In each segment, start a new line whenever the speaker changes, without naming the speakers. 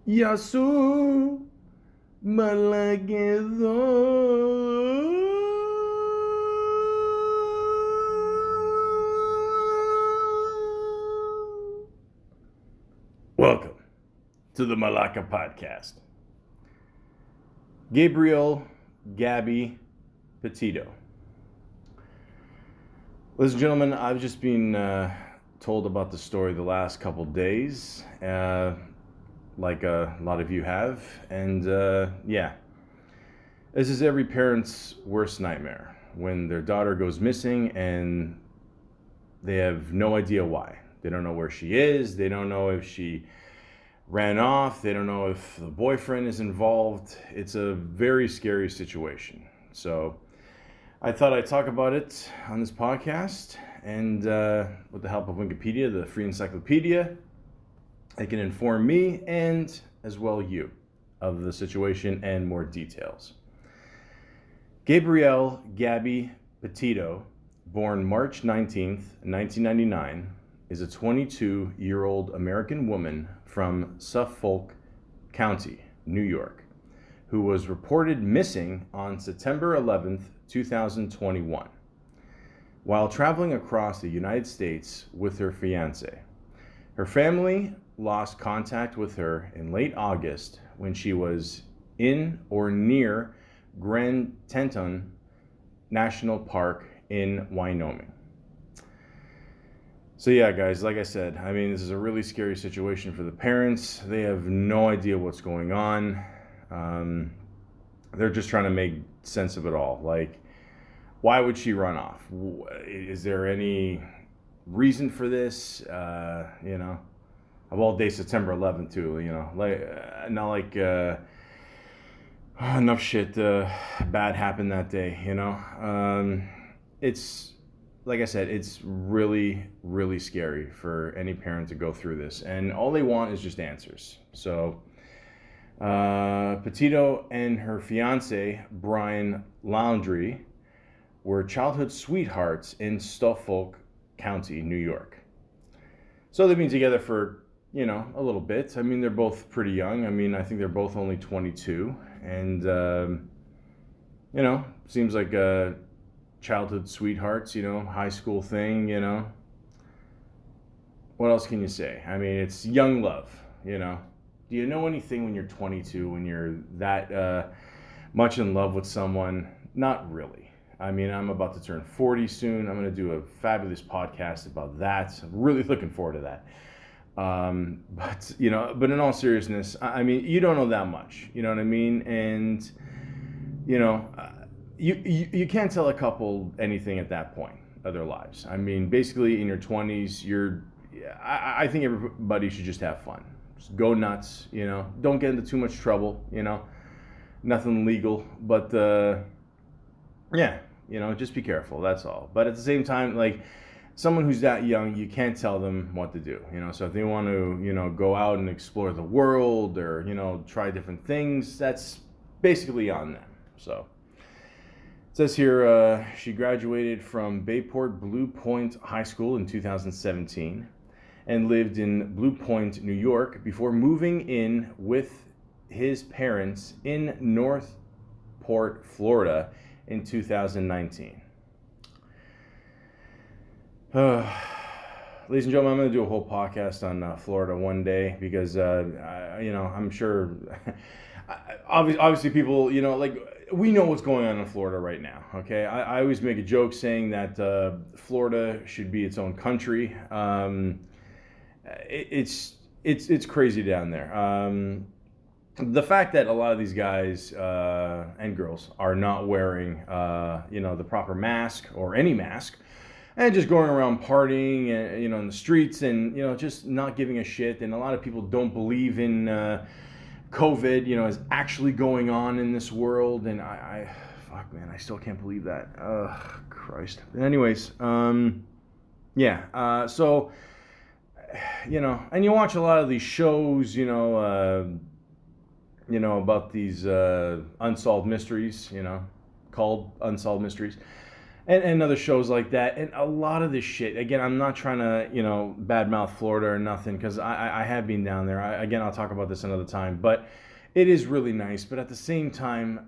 Yasu Malagedo. Welcome to the Malaka podcast. Gabrielle, Gabby, Petito. Ladies and gentlemen, I've just been told about the story the last couple days, like a lot of you have. And yeah, this is every parent's worst nightmare when their daughter goes missing and they have no idea why. They don't know where she is. They don't know if she ran off. They don't know if the boyfriend is involved. It's a very scary situation. So I thought I'd talk about it on this podcast, and with the help of Wikipedia, the free encyclopedia, it can inform me and as well you of the situation and more details. Gabrielle Gabby Petito, born March 19th, 1999, is a 22-year-old American woman from Suffolk County, New York, who was reported missing on September 11th, 2021, while traveling across the United States with her fiancé. Her family lost contact with her in late August when she was in or near Grand Teton National Park in Wyoming. So yeah, guys, like I said, I mean, this is a really scary situation for the parents. They have no idea what's going on. They're just trying to make sense of it all. Like, why would she run off? Is there any reason for this? Of all days, September 11th too. Not like enough shit bad happened that day. It's like I said, it's really, really scary for any parent to go through this, and all they want is just answers. So Petito and her fiance Brian Laundrie were childhood sweethearts in Suffolk County, New York. So they've been together for, a little bit. I mean, they're both pretty young. I mean, I think they're both only 22. And, seems like childhood sweethearts, high school thing, What else can you say? I mean, it's young love, Do you know anything when you're 22, when you're that much in love with someone? Not really. I mean, I'm about to turn 40 soon. I'm going to do a fabulous podcast about that. I'm really looking forward to that. But in all seriousness, I mean, you don't know that much. You know what I mean? And, you can't tell a couple anything at that point of their lives. I mean, basically in your 20s, I think everybody should just have fun. Just go nuts, Don't get into too much trouble, Nothing legal. But, yeah, just be careful. That's all. But at the same time, like, someone who's that young, you can't tell them what to do. So if they want to, go out and explore the world or, try different things, that's basically on them. So it says here, she graduated from Bayport Blue Point High School in 2017 and lived in Blue Point, New York before moving in with his parents in Northport, Florida in 2019. Ladies and gentlemen, I'm going to do a whole podcast on Florida one day because, I'm sure, obviously people, we know what's going on in Florida right now, okay? I always make a joke saying that Florida should be its own country. It's crazy down there. The fact that a lot of these guys and girls are not wearing, the proper mask or any mask, and just going around partying, and, in the streets, and just not giving a shit. And a lot of people don't believe in COVID, is actually going on in this world. And fuck, man, I still can't believe that. Christ. But anyways, yeah. So, and you watch a lot of these shows, about these unsolved mysteries, called unsolved mysteries. and other shows like that. And a lot of this shit, again, I'm not trying to, badmouth Florida or nothing, because I have been down there. Again, I'll talk about this another time, but it is really nice. But at the same time,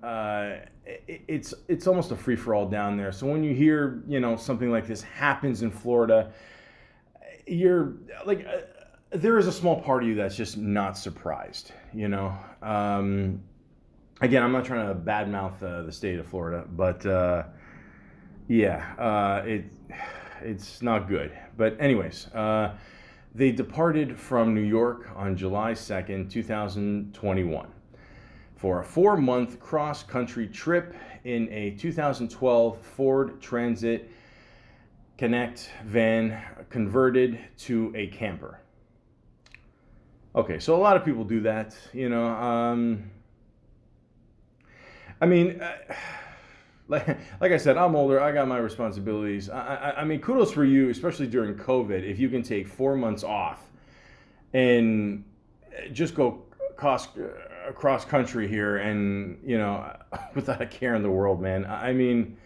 it's almost a free-for-all down there. So when you hear, something like this happens in Florida, you're like, there is a small part of you that's just not surprised, Again, I'm not trying to badmouth the state of Florida, but it's not good. But anyways, they departed from New York on July 2nd, 2021 for a 4-month cross-country trip in a 2012 Ford Transit Connect van converted to a camper. Okay, so a lot of people do that, I mean, like I said, I'm older. I got my responsibilities. I mean, kudos for you, especially during COVID, if you can take 4 months off and just go cross country here and, without a care in the world, man. I mean,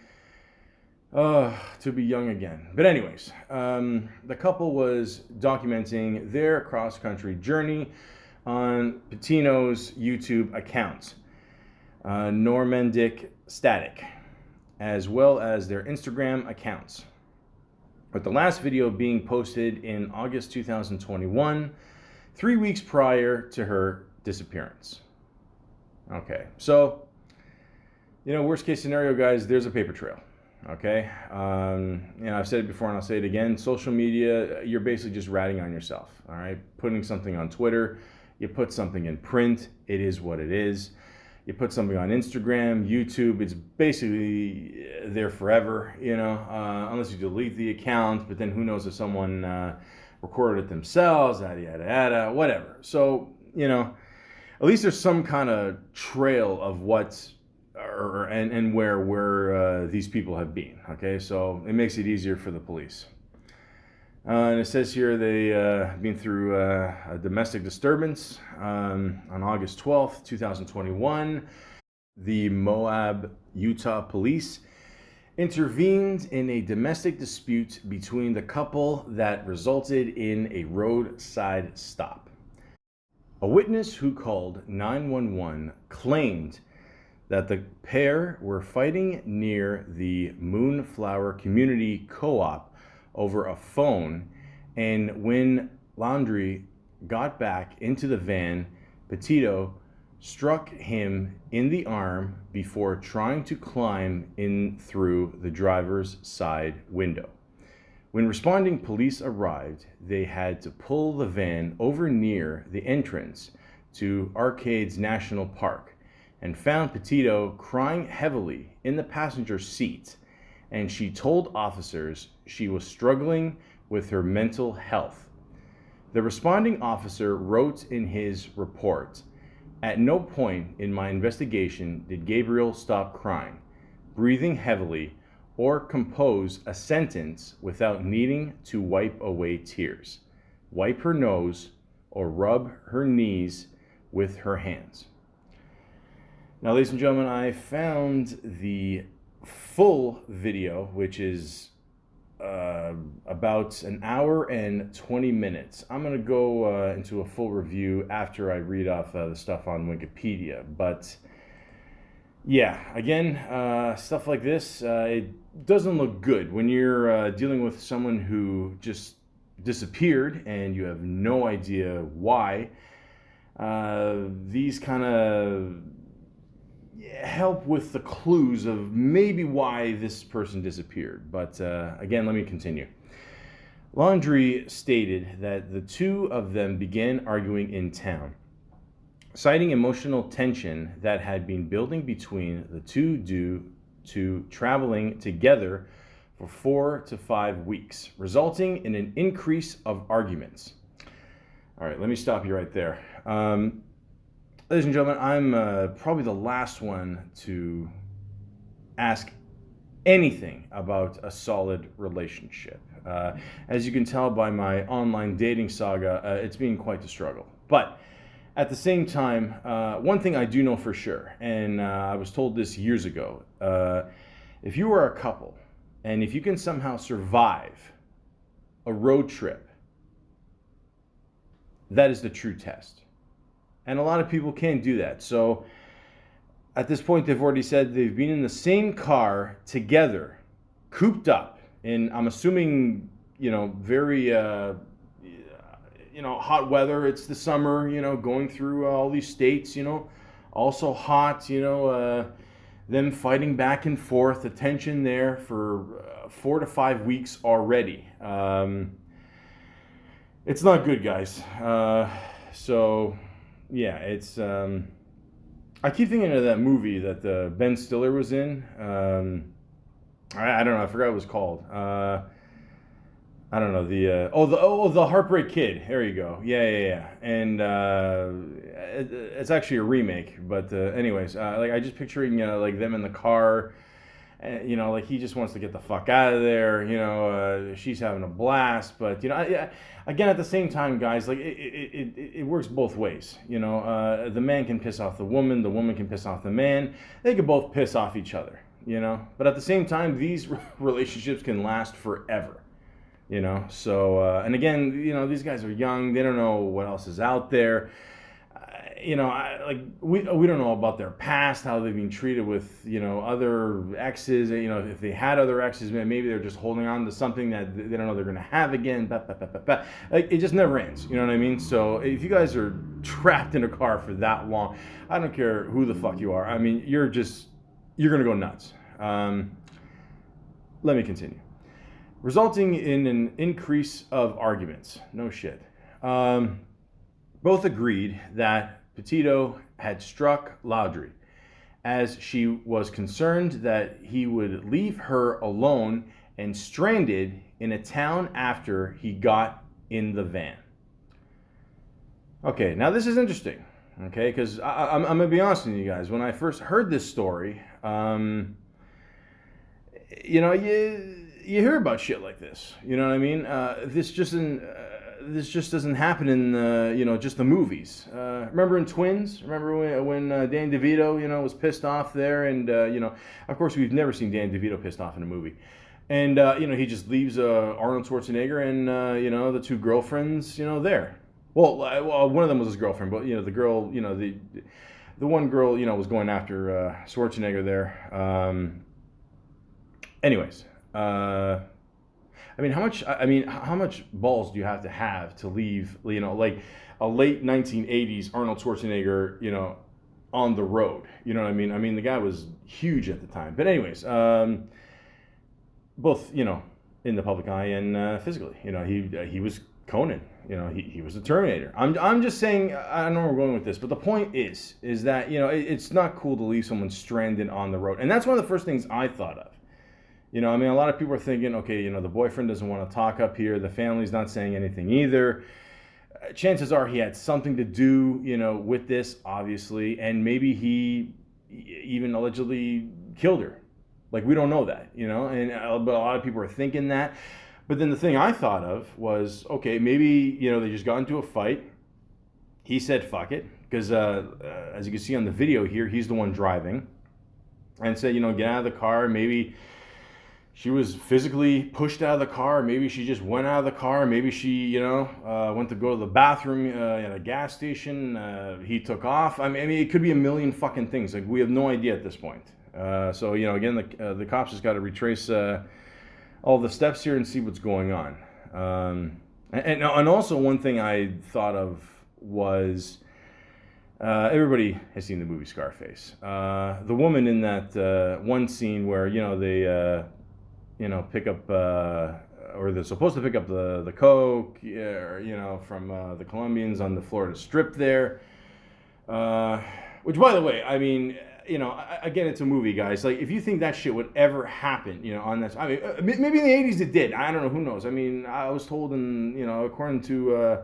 to be young again. But anyways, the couple was documenting their cross-country journey on Petito's YouTube account, Normandic Static, as well as their Instagram accounts, with the last video being posted in August 2021, 3 weeks prior to her disappearance. Okay, so, worst case scenario, guys, there's a paper trail. Okay, I've said it before and I'll say it again. Social media, you're basically just ratting on yourself. All right, putting something on Twitter, you put something in print, it is what it is. You put something on Instagram, YouTube, it's basically there forever, unless you delete the account. But then who knows if someone recorded it themselves, yada yada yada, whatever. So at least there's some kind of trail of what's and where these people have been. Okay, so it makes it easier for the police. And it says here they been through a domestic disturbance on August 12th, 2021. The Moab, Utah police intervened in a domestic dispute between the couple that resulted in a roadside stop. A witness who called 911 claimed that the pair were fighting near the Moonflower Community Co-op over a phone, and when Landry got back into the van, Petito struck him in the arm before trying to climb in through the driver's side window. When responding police arrived, they had to pull the van over near the entrance to Arcades National Park and found Petito crying heavily in the passenger seat, and she told officers she was struggling with her mental health. The responding officer wrote in his report, "At no point in my investigation did Gabrielle stop crying, breathing heavily, or compose a sentence without needing to wipe away tears, wipe her nose, or rub her knees with her hands." Now, ladies and gentlemen, I found the full video, which is about an hour and 20 minutes. I'm going to go into a full review after I read off the stuff on Wikipedia. But yeah, again, stuff like this, it doesn't look good when you're dealing with someone who just disappeared and you have no idea why. These kind of help with the clues of maybe why this person disappeared. But again, let me continue. Landry stated that the two of them began arguing in town, citing emotional tension that had been building between the two due to traveling together for 4 to 5 weeks, resulting in an increase of arguments. All right, let me stop you right there. Ladies and gentlemen, I'm probably the last one to ask anything about a solid relationship. As you can tell by my online dating saga, it's been quite the struggle. But at the same time, one thing I do know for sure, and I was told this years ago, if you are a couple And if you can somehow survive a road trip, that is the true test. And a lot of people can't do that. So at this point, they've already said they've been in the same car together, cooped up in, I'm assuming, very, hot weather. It's the summer, going through all these states, also hot, them fighting back and forth, the tension there for 4 to 5 weeks already. It's not good, guys. So, yeah, it's... I keep thinking of that movie that Ben Stiller was in. I don't know. I forgot what it was called. I don't know the Heartbreak Kid. There you go. Yeah. And it's actually a remake. But anyways, I just picturing like them in the car. Like he just wants to get the fuck out of there. She's having a blast. But again, at the same time, guys, like it works both ways. The man can piss off the woman can piss off the man. They can both piss off each other. But at the same time, these relationships can last forever. So and again, these guys are young. They don't know what else is out there. We don't know about their past, how they've been treated with other exes. If they had other exes, maybe they're just holding on to something that they don't know they're gonna have again. Like it just never ends. You know what I mean? So if you guys are trapped in a car for that long, I don't care who the fuck you are. I mean, you're gonna go nuts. Let me continue. Resulting in an increase of arguments. No shit. Both agreed that Petito had struck Laudry, as she was concerned that he would leave her alone and stranded in a town after he got in the van. Okay, now this is interesting, okay, because I'm going to be honest with you guys. When I first heard this story, you hear about shit like this. You know what I mean? This just doesn't happen in just the movies. Remember in Twins? Remember when Dan DeVito was pissed off there, and of course we've never seen Dan DeVito pissed off in a movie, and he just leaves Arnold Schwarzenegger and the two girlfriends there. Well, one of them was his girlfriend, but the girl the one girl was going after Schwarzenegger there. Anyways. How much balls do you have to leave, like a late 1980s Arnold Schwarzenegger, on the road? You know what I mean? I mean, the guy was huge at the time. But anyways, both, in the public eye and physically, he was Conan, he was the Terminator. I'm just saying, I don't know where we're going with this, but the point is that, it's not cool to leave someone stranded on the road. And that's one of the first things I thought of. A lot of people are thinking, okay, the boyfriend doesn't want to talk up here. The family's not saying anything either. Chances are he had something to do, with this, obviously. And maybe he even allegedly killed her. Like, we don't know that, but a lot of people are thinking that. But then the thing I thought of was, okay, maybe, they just got into a fight. He said, fuck it. Because as you can see on the video here, he's the one driving. And said, get out of the car. Maybe she was physically pushed out of the car. Maybe she just went out of the car. Maybe she, went to go to the bathroom at a gas station. He took off. I mean, it could be a million fucking things. Like, we have no idea at this point. So, again, the cops just got to retrace all the steps here and see what's going on. And also one thing I thought of was, everybody has seen the movie Scarface. The woman in that one scene where, they... pick up, or they're supposed to pick up the coke, from the Colombians on the Florida Strip there. Which, by the way, I mean, again, it's a movie, guys. Like, if you think that shit would ever happen, on this, I mean, maybe in the 80s it did. I don't know, who knows? I mean, I was told according to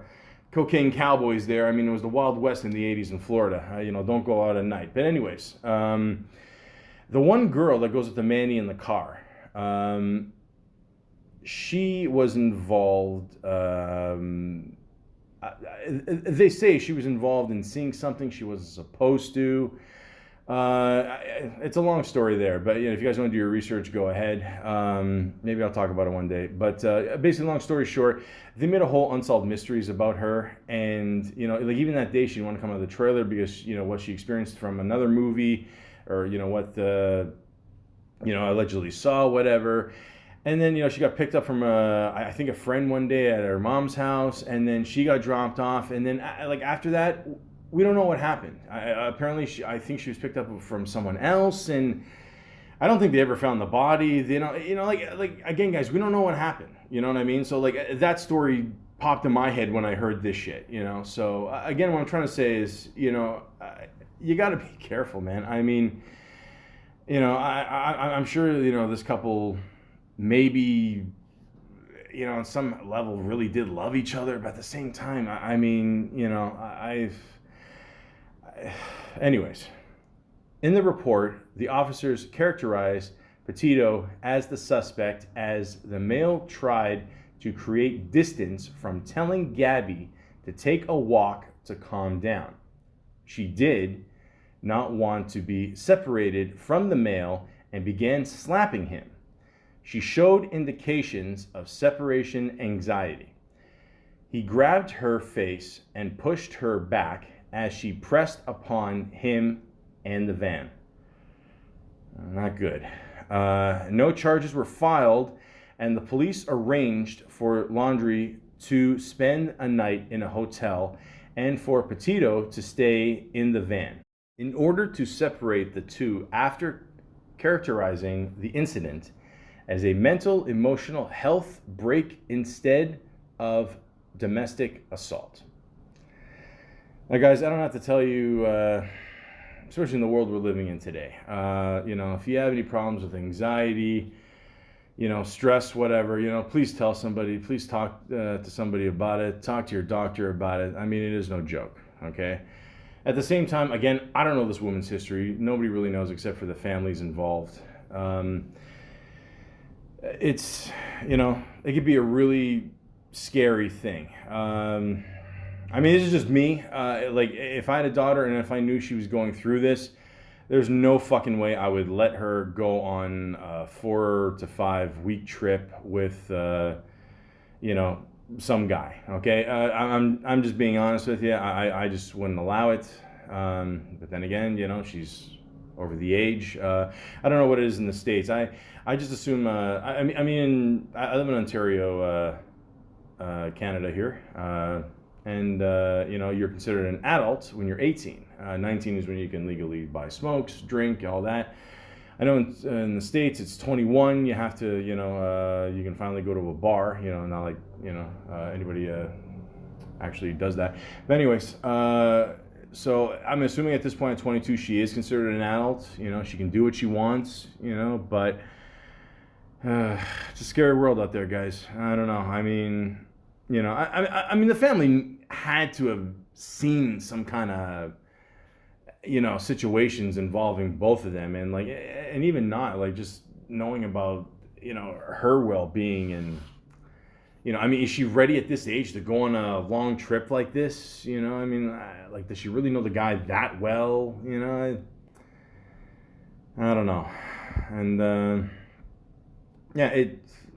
Cocaine Cowboys there, I mean, it was the Wild West in the 80s in Florida. Don't go out at night. But anyways, the one girl that goes with the Manny in the car, she was involved, they say she was involved in seeing something she wasn't supposed to. It's a long story there, but if you guys want to do your research, go ahead. Maybe I'll talk about it one day. But basically, long story short, they made a whole unsolved mysteries about her, and like even that day, she didn't want to come out of the trailer because what she experienced from another movie, or what allegedly saw, whatever. And then she got picked up from I think a friend one day at her mom's house, and then she got dropped off, and then like after that, we don't know what happened. Apparently, I think she was picked up from someone else, and I don't think they ever found the body. Like again, guys, we don't know what happened. You know what I mean? So like that story popped in my head when I heard this shit. So again, what I'm trying to say is, you got to be careful, man. I mean, I'm sure this couple maybe on some level really did love each other, but at the same time, I mean, anyways, in the report, the officers characterized Petito as the suspect, as the male tried to create distance from telling Gabby to take a walk to calm down. She did not want to be separated from the male and began slapping him. She showed indications of separation anxiety. He grabbed her face and pushed her back as she pressed upon him and the van. Not good. No charges were filed, and the police arranged for Laundrie to spend a night in a hotel and for Petito to stay in the van. In order to separate the two, after characterizing the incident as a mental emotional health break instead of domestic assault. Now, guys, I don't have to tell you, especially in the world we're living in today, if you have any problems with anxiety, stress, whatever, please tell somebody, please talk to somebody about it, talk to your doctor about it. I mean, it is no joke, okay? At the same time, again, I don't know this woman's history. Nobody really knows except for the families involved. It's, it could be a really scary thing. I mean, this is just me. Like, if I had a daughter and if I knew she was going through this, there's no fucking way I would let her go on a 4 to 5 week trip with, some guy. Okay, I'm just being honest with you. I just wouldn't allow it. But then again, she's over the age. I don't know what it is in the States. I just assume. I mean, I live in Ontario, Canada here, and you're considered an adult when you're 18. 19 is when you can legally buy smokes, drink, all that. I know in the States it's 21. You have to, you can finally go to a bar. Not like anybody actually does that. But anyways. So I'm assuming at this point at 22, she is considered an adult. She can do what she wants. But it's a scary world out there, guys. I don't know. I mean, I mean, the family had to have seen some kind of, situations involving both of them, and even not just knowing about, her well-being and. I mean, is she ready at this age to go on a long trip like this? I mean, does she really know the guy that well? I don't know. And, yeah,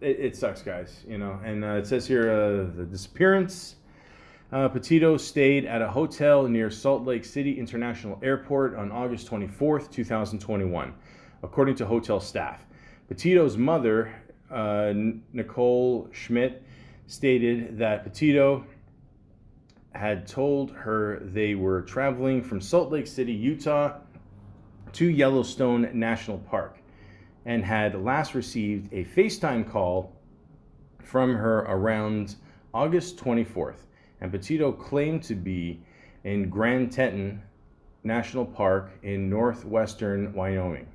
it sucks, guys, And it says here, the disappearance. Petito stayed at a hotel near Salt Lake City International Airport on August 24th, 2021, according to hotel staff. Petito's mother, Nicole Schmidt, stated that Petito had told her they were traveling from Salt Lake City, Utah to Yellowstone National Park and had last received a FaceTime call from her around August 24th. And Petito claimed to be in Grand Teton National Park in northwestern Wyoming.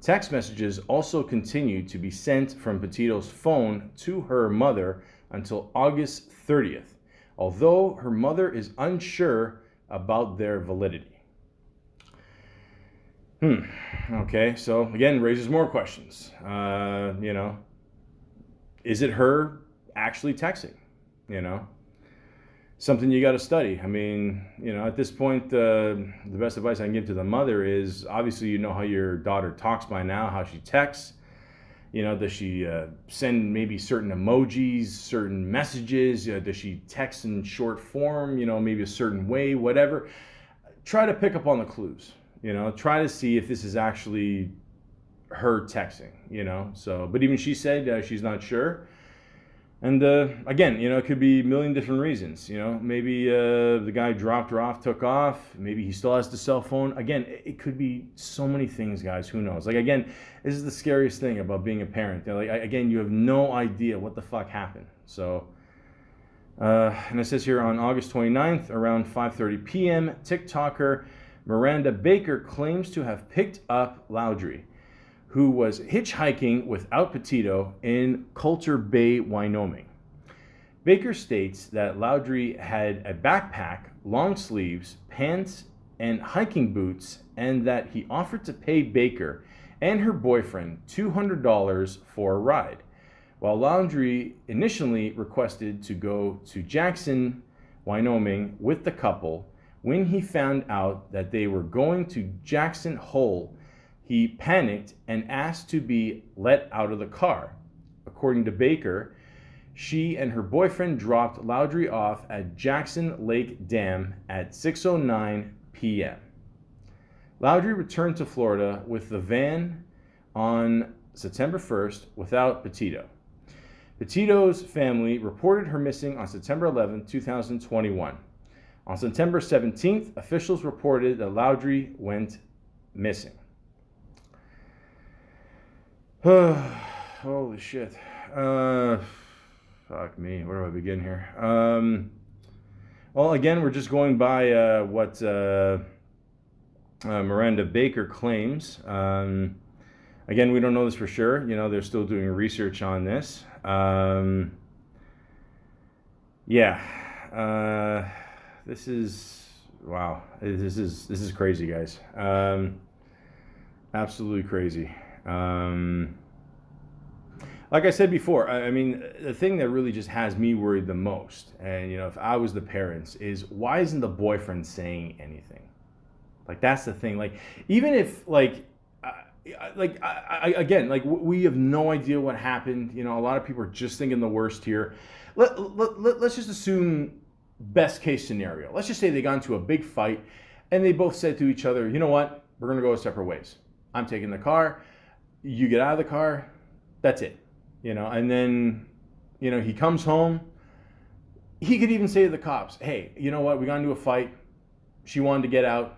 Text messages also continued to be sent from Petito's phone to her mother until August 30th, although her mother is unsure about their validity. Okay, so again, raises more questions. Is it her actually texting? something you got to study. I mean, at this point, the best advice I can give to the mother is, obviously, you know how your daughter talks by now, how she texts. Does she send maybe certain emojis, certain messages? Does she text in short form, maybe a certain way, whatever? Try to pick up on the clues, try to see if this is actually her texting, So, but even she said she's not sure. And again, it could be a million different reasons. Maybe the guy dropped her off, took off. Maybe he still has the cell phone. Again, it could be so many things, guys. Who knows? Like, again, this is the scariest thing about being a parent. Again, you have no idea what the fuck happened. So, and it says here on August 29th, around 5:30 p.m., TikToker Miranda Baker claims to have picked up Loudry, who was hitchhiking without Petito in Coulter Bay, Wyoming. Baker states that Loudry had a backpack, long sleeves, pants, and hiking boots, and that he offered to pay Baker and her boyfriend $200 for a ride, while Loudry initially requested to go to Jackson, Wyoming with the couple. When he found out that they were going to Jackson Hole, he panicked and asked to be let out of the car. According to Baker, she and her boyfriend dropped Loudry off at Jackson Lake Dam at 6:09 p.m. Loudry returned to Florida with the van on September 1st without Petito. Petito's family reported her missing on September 11, 2021. On September 17th, officials reported that Loudry went missing. Holy shit. Fuck me. Where do I begin here? Well, again, we're just going by what Miranda Baker claims. Again, we don't know this for sure. They're still doing research on this. This is, wow. This is crazy, guys. Absolutely crazy. Like I said before, I mean, the thing that really just has me worried the most, and if I was the parents, is why isn't the boyfriend saying anything? Like, that's the thing. Like, even if again, we have no idea what happened. A lot of people are just thinking the worst here. Let's just assume best case scenario. Let's just say they got into a big fight, and they both said to each other, you know what, we're gonna go separate ways. I'm taking the car. You get out of the car, that's it, and then, he comes home. He could even say to the cops, hey, you know what, we got into a fight. She wanted to get out.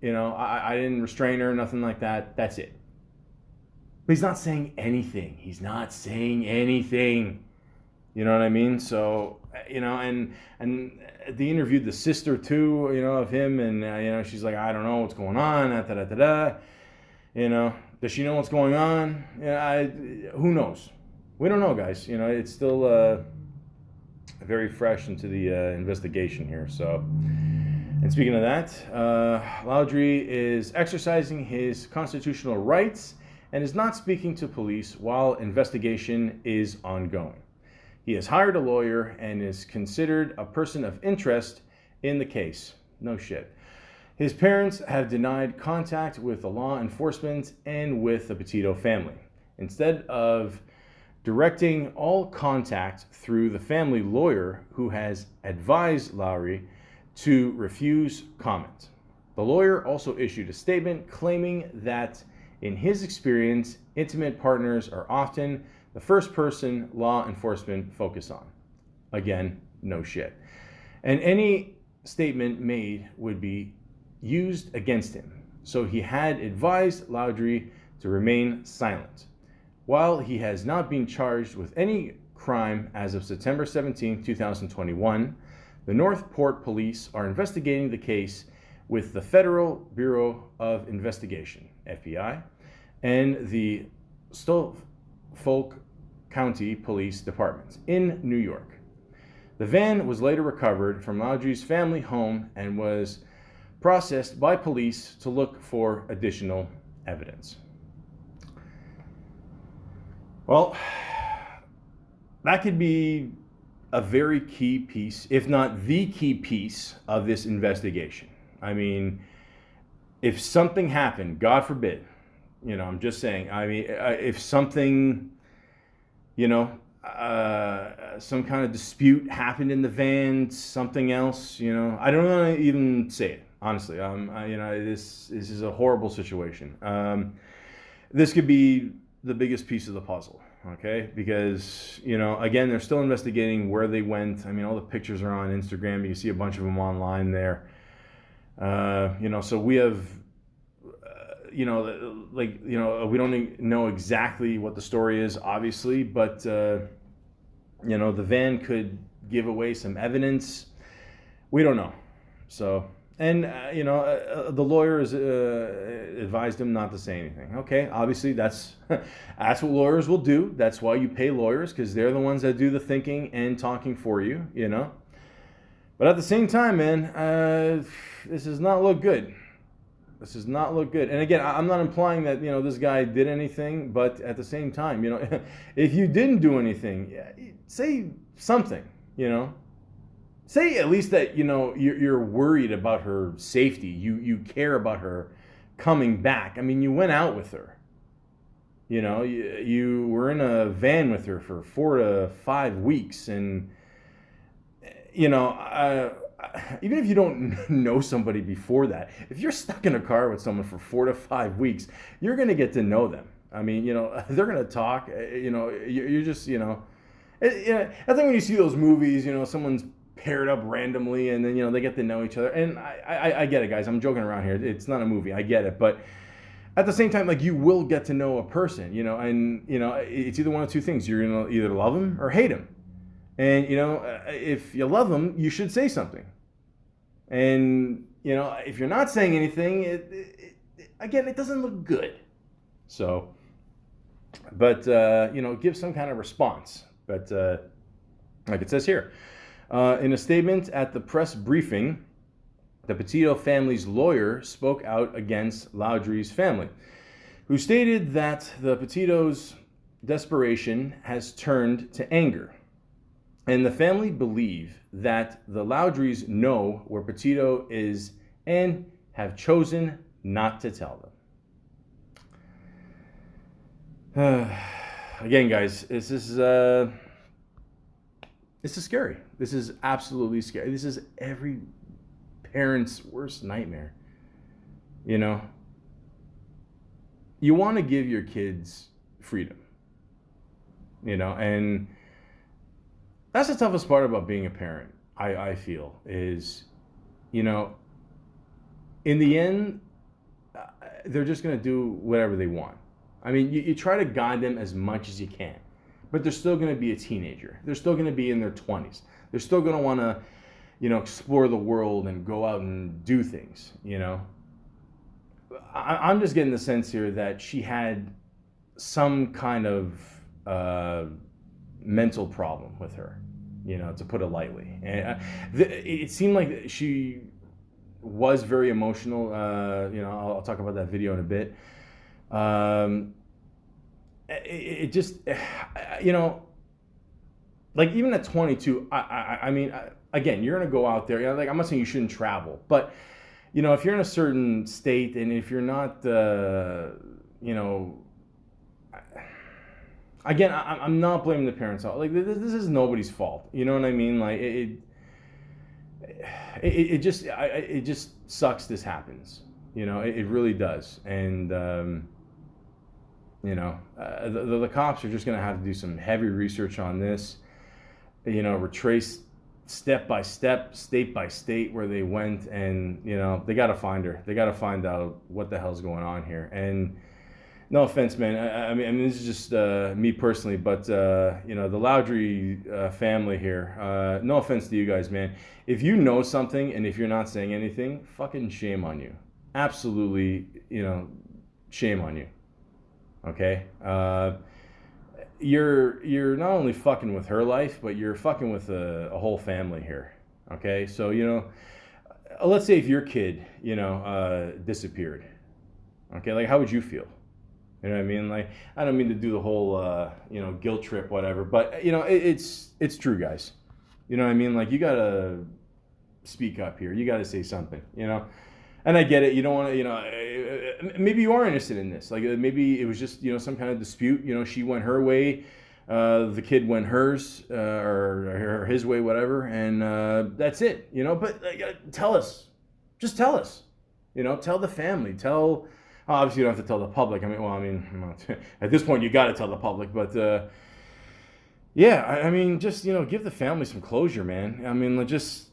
I didn't restrain her, nothing like that. That's it. But he's not saying anything. He's not saying anything. You know what I mean? So, and they interviewed the sister too, of him, and, she's like, I don't know what's going on, does she know what's going on? Who knows? We don't know, guys. It's still very fresh into the investigation here. So, and speaking of that, Loudry is exercising his constitutional rights and is not speaking to police while investigation is ongoing. He has hired a lawyer and is considered a person of interest in the case. No shit. His parents have denied contact with the law enforcement and with the Petito family. Instead of directing all contact through the family lawyer, who has advised Loudry to refuse comment. The lawyer also issued a statement claiming that, in his experience, intimate partners are often the first person law enforcement focus on. Again, no shit. And any statement made would be used against him. So he had advised Loudry to remain silent. While he has not been charged with any crime as of September 17, 2021, the Northport Police are investigating the case with the Federal Bureau of Investigation, FBI, and the Suffolk County Police Department in New York. The van was later recovered from Loudry's family home and was processed by police to look for additional evidence. Well, that could be a very key piece, if not the key piece of this investigation. I mean, if something happened, God forbid, I'm just saying, I mean, if something, some kind of dispute happened in the van, something else, I don't want to even say it, honestly. This is a horrible situation. This could be the biggest piece of the puzzle, okay? Because, again, they're still investigating where they went. I mean, all the pictures are on Instagram. You can see a bunch of them online there. So we have, we don't know exactly what the story is, obviously, but, the van could give away some evidence. We don't know. So, and, the lawyers advised him not to say anything. Okay, obviously that's what lawyers will do. That's why you pay lawyers, because they're the ones that do the thinking and talking for you, But at the same time, man, this does not look good. This does not look good. And again, I'm not implying that, this guy did anything, but at the same time, if you didn't do anything, say something, Say at least that, you're worried about her safety. You care about her coming back. I mean, you went out with her. You were in a van with her for 4 to 5 weeks. And, even if you don't know somebody before that, if you're stuck in a car with someone for 4 to 5 weeks, you're going to get to know them. I mean, they're going to talk, you're just, I think when you see those movies, someone's paired up randomly and then, they get to know each other. And I get it, guys. I'm joking around here. It's not a movie. I get it. But at the same time, like, you will get to know a person, and, it's either one of two things. You're going to either love him or hate him. And, if you love him, you should say something. And, if you're not saying anything, again, it doesn't look good. So, but, give some kind of response. But like it says here, in a statement at the press briefing, the Petito family's lawyer spoke out against Laudrie's family, who stated that the Petito's desperation has turned to anger. And the family believe that the Laudries know where Petito is and have chosen not to tell them. Again, guys, this is scary. This is absolutely scary. This is every parent's worst nightmare. You want to give your kids freedom. And that's the toughest part about being a parent, I feel, is, in the end, they're just going to do whatever they want. I mean, you try to guide them as much as you can, but they're still going to be a teenager. They're still going to be in their 20s. They're still going to want to, explore the world and go out and do things, I'm just getting the sense here that she had some kind of mental problem with her, to put it lightly. And it seemed like she was very emotional. I'll talk about that video in a bit. It just, like, even at 22, I mean, again, you're going to go out there, like, I'm not saying you shouldn't travel, but, if you're in a certain state and if you're not, again, I'm not blaming the parents. Like, this is nobody's fault. You know what I mean? Like, it just sucks this happens. It really does. And, the cops are just going to have to do some heavy research on this, retrace step by step, state by state where they went. And, they got to find her. They got to find out what the hell's going on here. And, no offense, man. I mean, this is just me personally, but the Laudrie family here. No offense to you guys, man. If you know something and if you're not saying anything, fucking shame on you. Absolutely, shame on you. Okay. You're not only fucking with her life, but you're fucking with a whole family here. Okay. So let's say if your kid disappeared. Okay, like, how would you feel? You know what I mean? Like, I don't mean to do the whole, guilt trip, whatever. But, it's true, guys. You know what I mean? Like, you gotta speak up here. You gotta say something, you know? And I get it. You don't want to, maybe you are innocent in this. Like, maybe it was just, some kind of dispute. She went her way, the kid went hers, or his way, whatever, and that's it. But tell us, just tell us. Tell the family. Obviously you don't have to tell the public. At this point you got to tell the public, but yeah, just give the family some closure, man. Just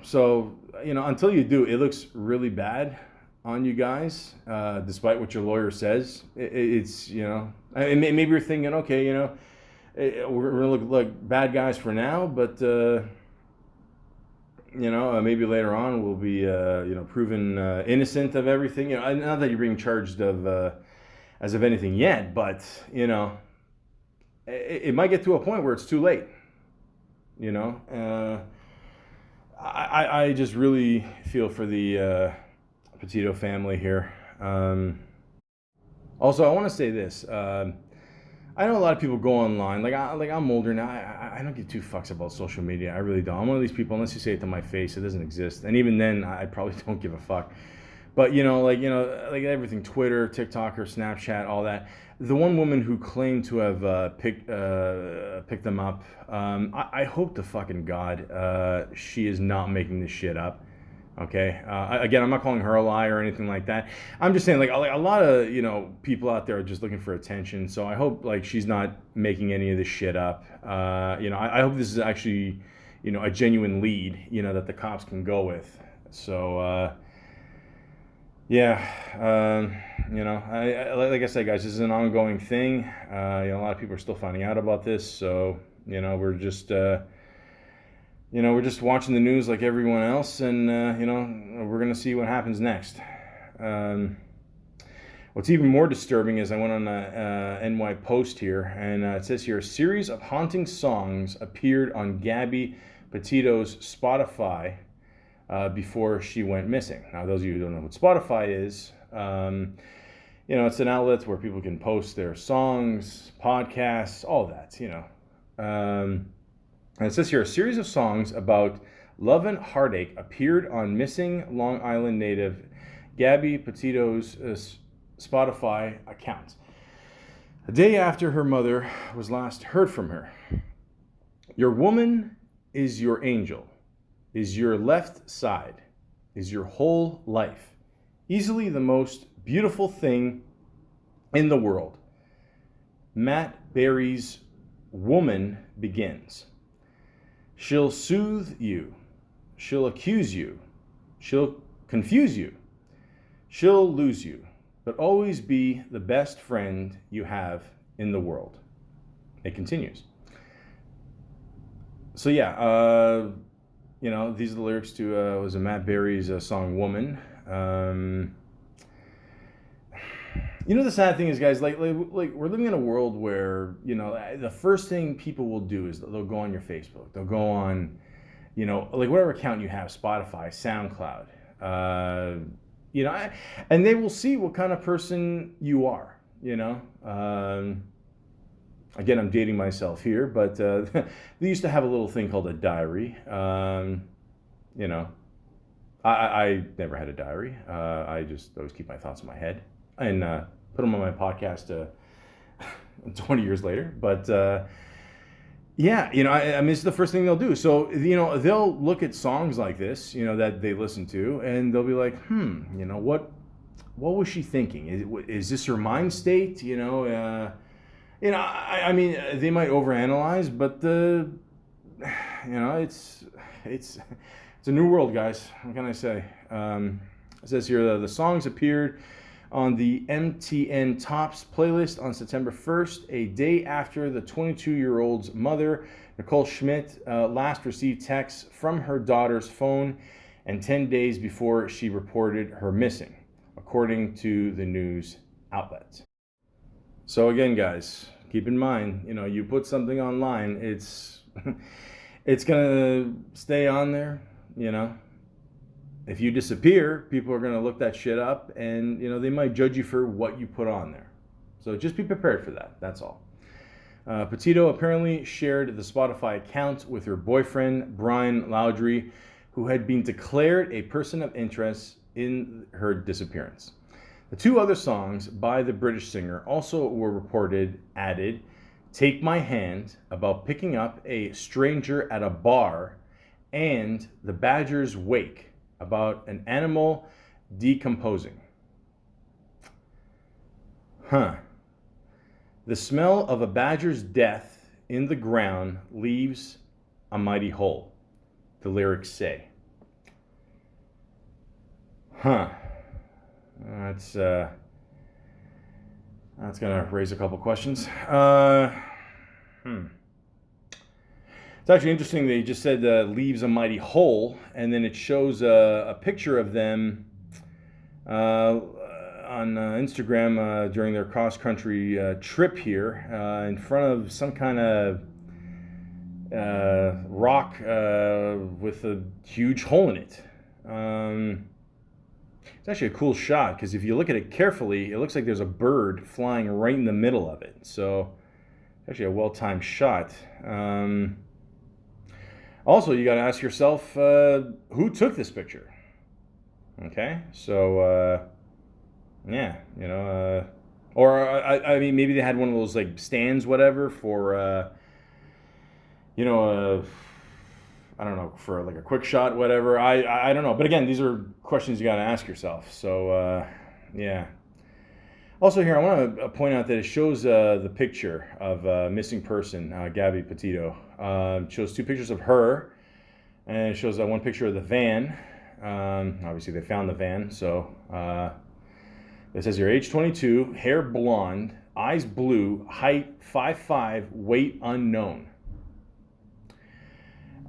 so until you do, it looks really bad on you guys, despite what your lawyer says. It's maybe you're thinking, okay, we're gonna look like bad guys for now, but maybe later on we'll be proven innocent of everything. Not that you're being charged of as of anything yet, but it might get to a point where it's too late. I just really feel for the Petito family here. Also, I want to say this. I know a lot of people go online. Like I'm older now. I don't give two fucks about social media. I really don't. I'm one of these people. Unless you say it to my face, it doesn't exist. And even then, I probably don't give a fuck. But like everything, Twitter, TikTok, or Snapchat, all that. The one woman who claimed to have picked them up, I hope to fucking God she is not making this shit up. Okay. Again, I'm not calling her a liar or anything like that. I'm just saying, like a lot of people out there are just looking for attention. So I hope she's not making any of this shit up. I hope this is actually a genuine lead that the cops can go with. So yeah, like I said, guys, this is an ongoing thing. A lot of people are still finding out about this. So we're just we're just watching the news like everyone else, and we're gonna see what happens next. What's even more disturbing is I went on a NY Post here, and it says here, a series of haunting songs appeared on Gabby Petito's Spotify before she went missing. Now, those of you who don't know what Spotify is, it's an outlet where people can post their songs, podcasts, all that, And it says here, a series of songs about love and heartache appeared on missing Long Island native Gabby Petito's Spotify account, a day after her mother was last heard from her. Your woman is your angel, is your left side, is your whole life, easily the most beautiful thing in the world. Matt Berry's woman begins. She'll soothe you. She'll accuse you. She'll confuse you. She'll lose you, but always be the best friend you have in the world. It continues. So yeah, these are the lyrics to was a Matt Berry's song "Woman." The sad thing is, guys, like we're living in a world where the first thing people will do is they'll go on your Facebook, they'll go on, whatever account you have, Spotify, SoundCloud, and they will see what kind of person you are. Again, I'm dating myself here, but they used to have a little thing called a diary. I never had a diary. I just always keep my thoughts in my head and put them on my podcast 20 years later. But yeah, it's the first thing they'll do. So, they'll look at songs like this, that they listen to, and they'll be like, what was she thinking? Is this her mind state? They might overanalyze, but it's a new world, guys. What can I say? It says here the songs appeared on the MTN Tops playlist on September 1st, a day after the 22-year-old's mother, Nicole Schmidt, last received texts from her daughter's phone, and 10 days before she reported her missing, according to the news outlet. So again, guys, keep in mind, you put something online, it's gonna stay on there, If you disappear, people are going to look that shit up, and they might judge you for what you put on there. So just be prepared for that. That's all. Petito apparently shared the Spotify account with her boyfriend, Brian Laudry, who had been declared a person of interest in her disappearance. The two other songs by the British singer also were reported added Take My Hand, about picking up a stranger at a bar, and The Badger's Wake, about an animal decomposing. The smell of a badger's death in the ground leaves a mighty hole, the lyrics say. That's gonna raise a couple questions. It's actually interesting that he just said leaves a mighty hole, and then it shows a picture of them on Instagram during their cross-country trip here in front of some kind of rock with a huge hole in it. It's actually a cool shot because if you look at it carefully, it looks like there's a bird flying right in the middle of it. So it's actually a well-timed shot. Also, you got to ask yourself, who took this picture? Okay, so yeah, you know, or I mean, maybe they had one of those like stands, whatever, for you know, I don't know, for like a quick shot, whatever. I don't know, but again, these are questions you got to ask yourself. So yeah. Also here, I want to point out that it shows the picture of a missing person, Gabby Petito. It shows two pictures of her, and it shows one picture of the van. Obviously, they found the van, so it says here, age 22, hair blonde, eyes blue, height 5'5", weight unknown.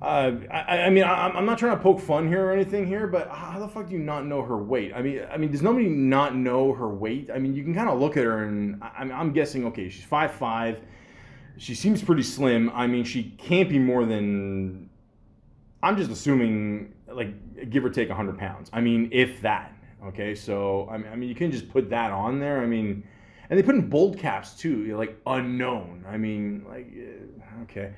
I mean, I'm not trying to poke fun here or anything here, but how the fuck do you not know her weight? I mean, does nobody not know her weight? I mean, you can kind of look at her and I'm guessing, okay, she's 5'5", she seems pretty slim. I mean, she can't be more than, I'm just assuming, like, give or take 100 pounds. I mean, if that, okay? So, I mean, you can just put that on there. I mean, and they put in bold caps too, like, unknown. I mean, like, okay.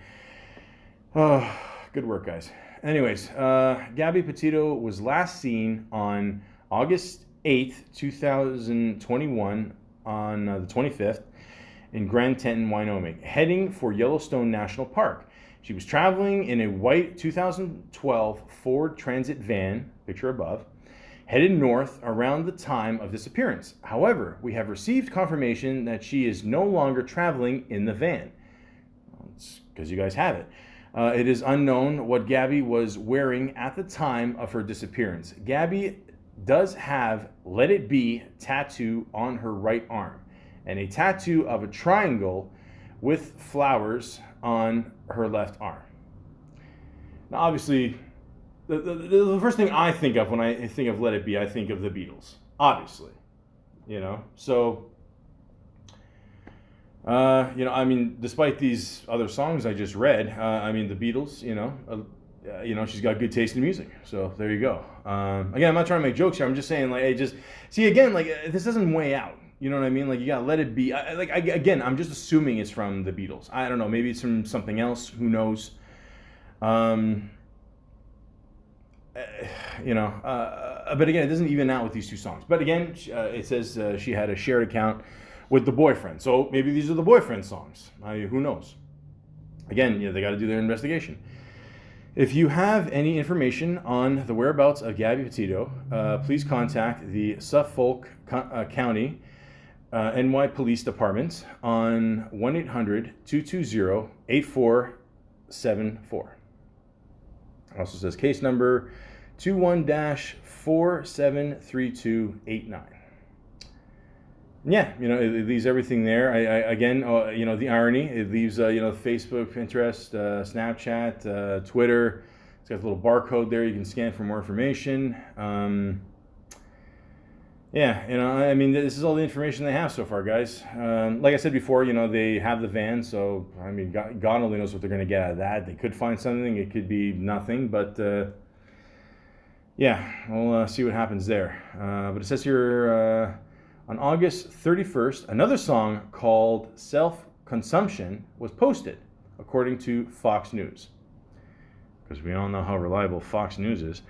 Good work, guys. Anyways, Gabby Petito was last seen on August 8th, 2021, on the 25th, in Grand Teton, Wyoming, heading for Yellowstone National Park. She was traveling in a white 2012 Ford Transit van, picture above, headed north around the time of disappearance. However, we have received confirmation that she is no longer traveling in the van. Well, it's because you guys have it. It is unknown what Gabby was wearing at the time of her disappearance. Gabby does have Let It Be tattoo on her right arm and a tattoo of a triangle with flowers on her left arm. Now, obviously, the first thing I think of when I think of Let It Be, I think of the Beatles, obviously, you know, so... you know, I mean, despite these other songs I just read, I mean, the Beatles, you know, she's got good taste in music. So there you go. Again, I'm not trying to make jokes here. I'm just saying, like, hey, just see again, like, this doesn't weigh out. You know what I mean? Like, you gotta Let It Be. Again, I'm just assuming it's from the Beatles. I don't know. Maybe it's from something else. Who knows? You know, but again, it doesn't even out with these two songs. But again, it says she had a shared account with the boyfriend. So maybe these are the boyfriend songs. Who knows? Again, you know, they got to do their investigation. If you have any information on the whereabouts of Gabby Petito, please contact the Suffolk County NY Police Department on 1-800-220-8474. It also says case number 21-473289. Yeah, you know, it leaves everything there. Again, you know, the irony, it leaves, you know, Facebook, Pinterest, Snapchat, Twitter. It's got a little barcode there you can scan for more information. Yeah, you know, I mean, this is all the information they have so far, guys. Like I said before, you know, they have the van, so, I mean, God only knows what they're going to get out of that. They could find something, it could be nothing, but, yeah, we'll see what happens there. But it says here, on August 31st, another song called consumption was posted, according to Fox News. Because we all know how reliable Fox News is.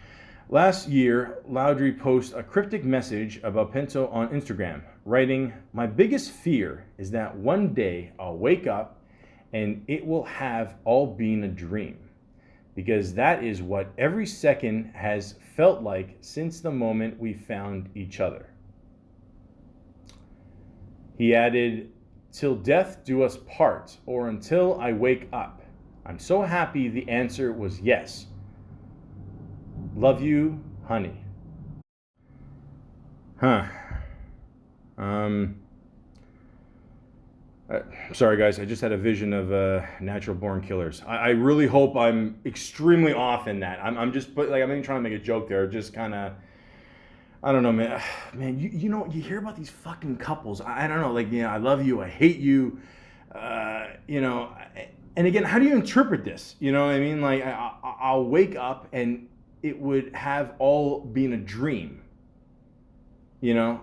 Last year, Laudry posted a cryptic message about Petito on Instagram, writing, "My biggest fear is that one day I'll wake up and it will have all been a dream, because that is what every second has felt like since the moment we found each other." He added, "Till death do us part, or until I wake up. I'm so happy the answer was yes. Love you, honey." Sorry guys, I just had a vision of natural born killers. I really hope I'm extremely off in that. I'm just I'm even trying to make a joke there. Just kind of, I don't know, man. Man, you know, you hear about these fucking couples. I don't know, like, you know, I love you, I hate you, you know. And again, how do you interpret this? You know what I mean? Like, I'll wake up and it would have all been a dream. You know?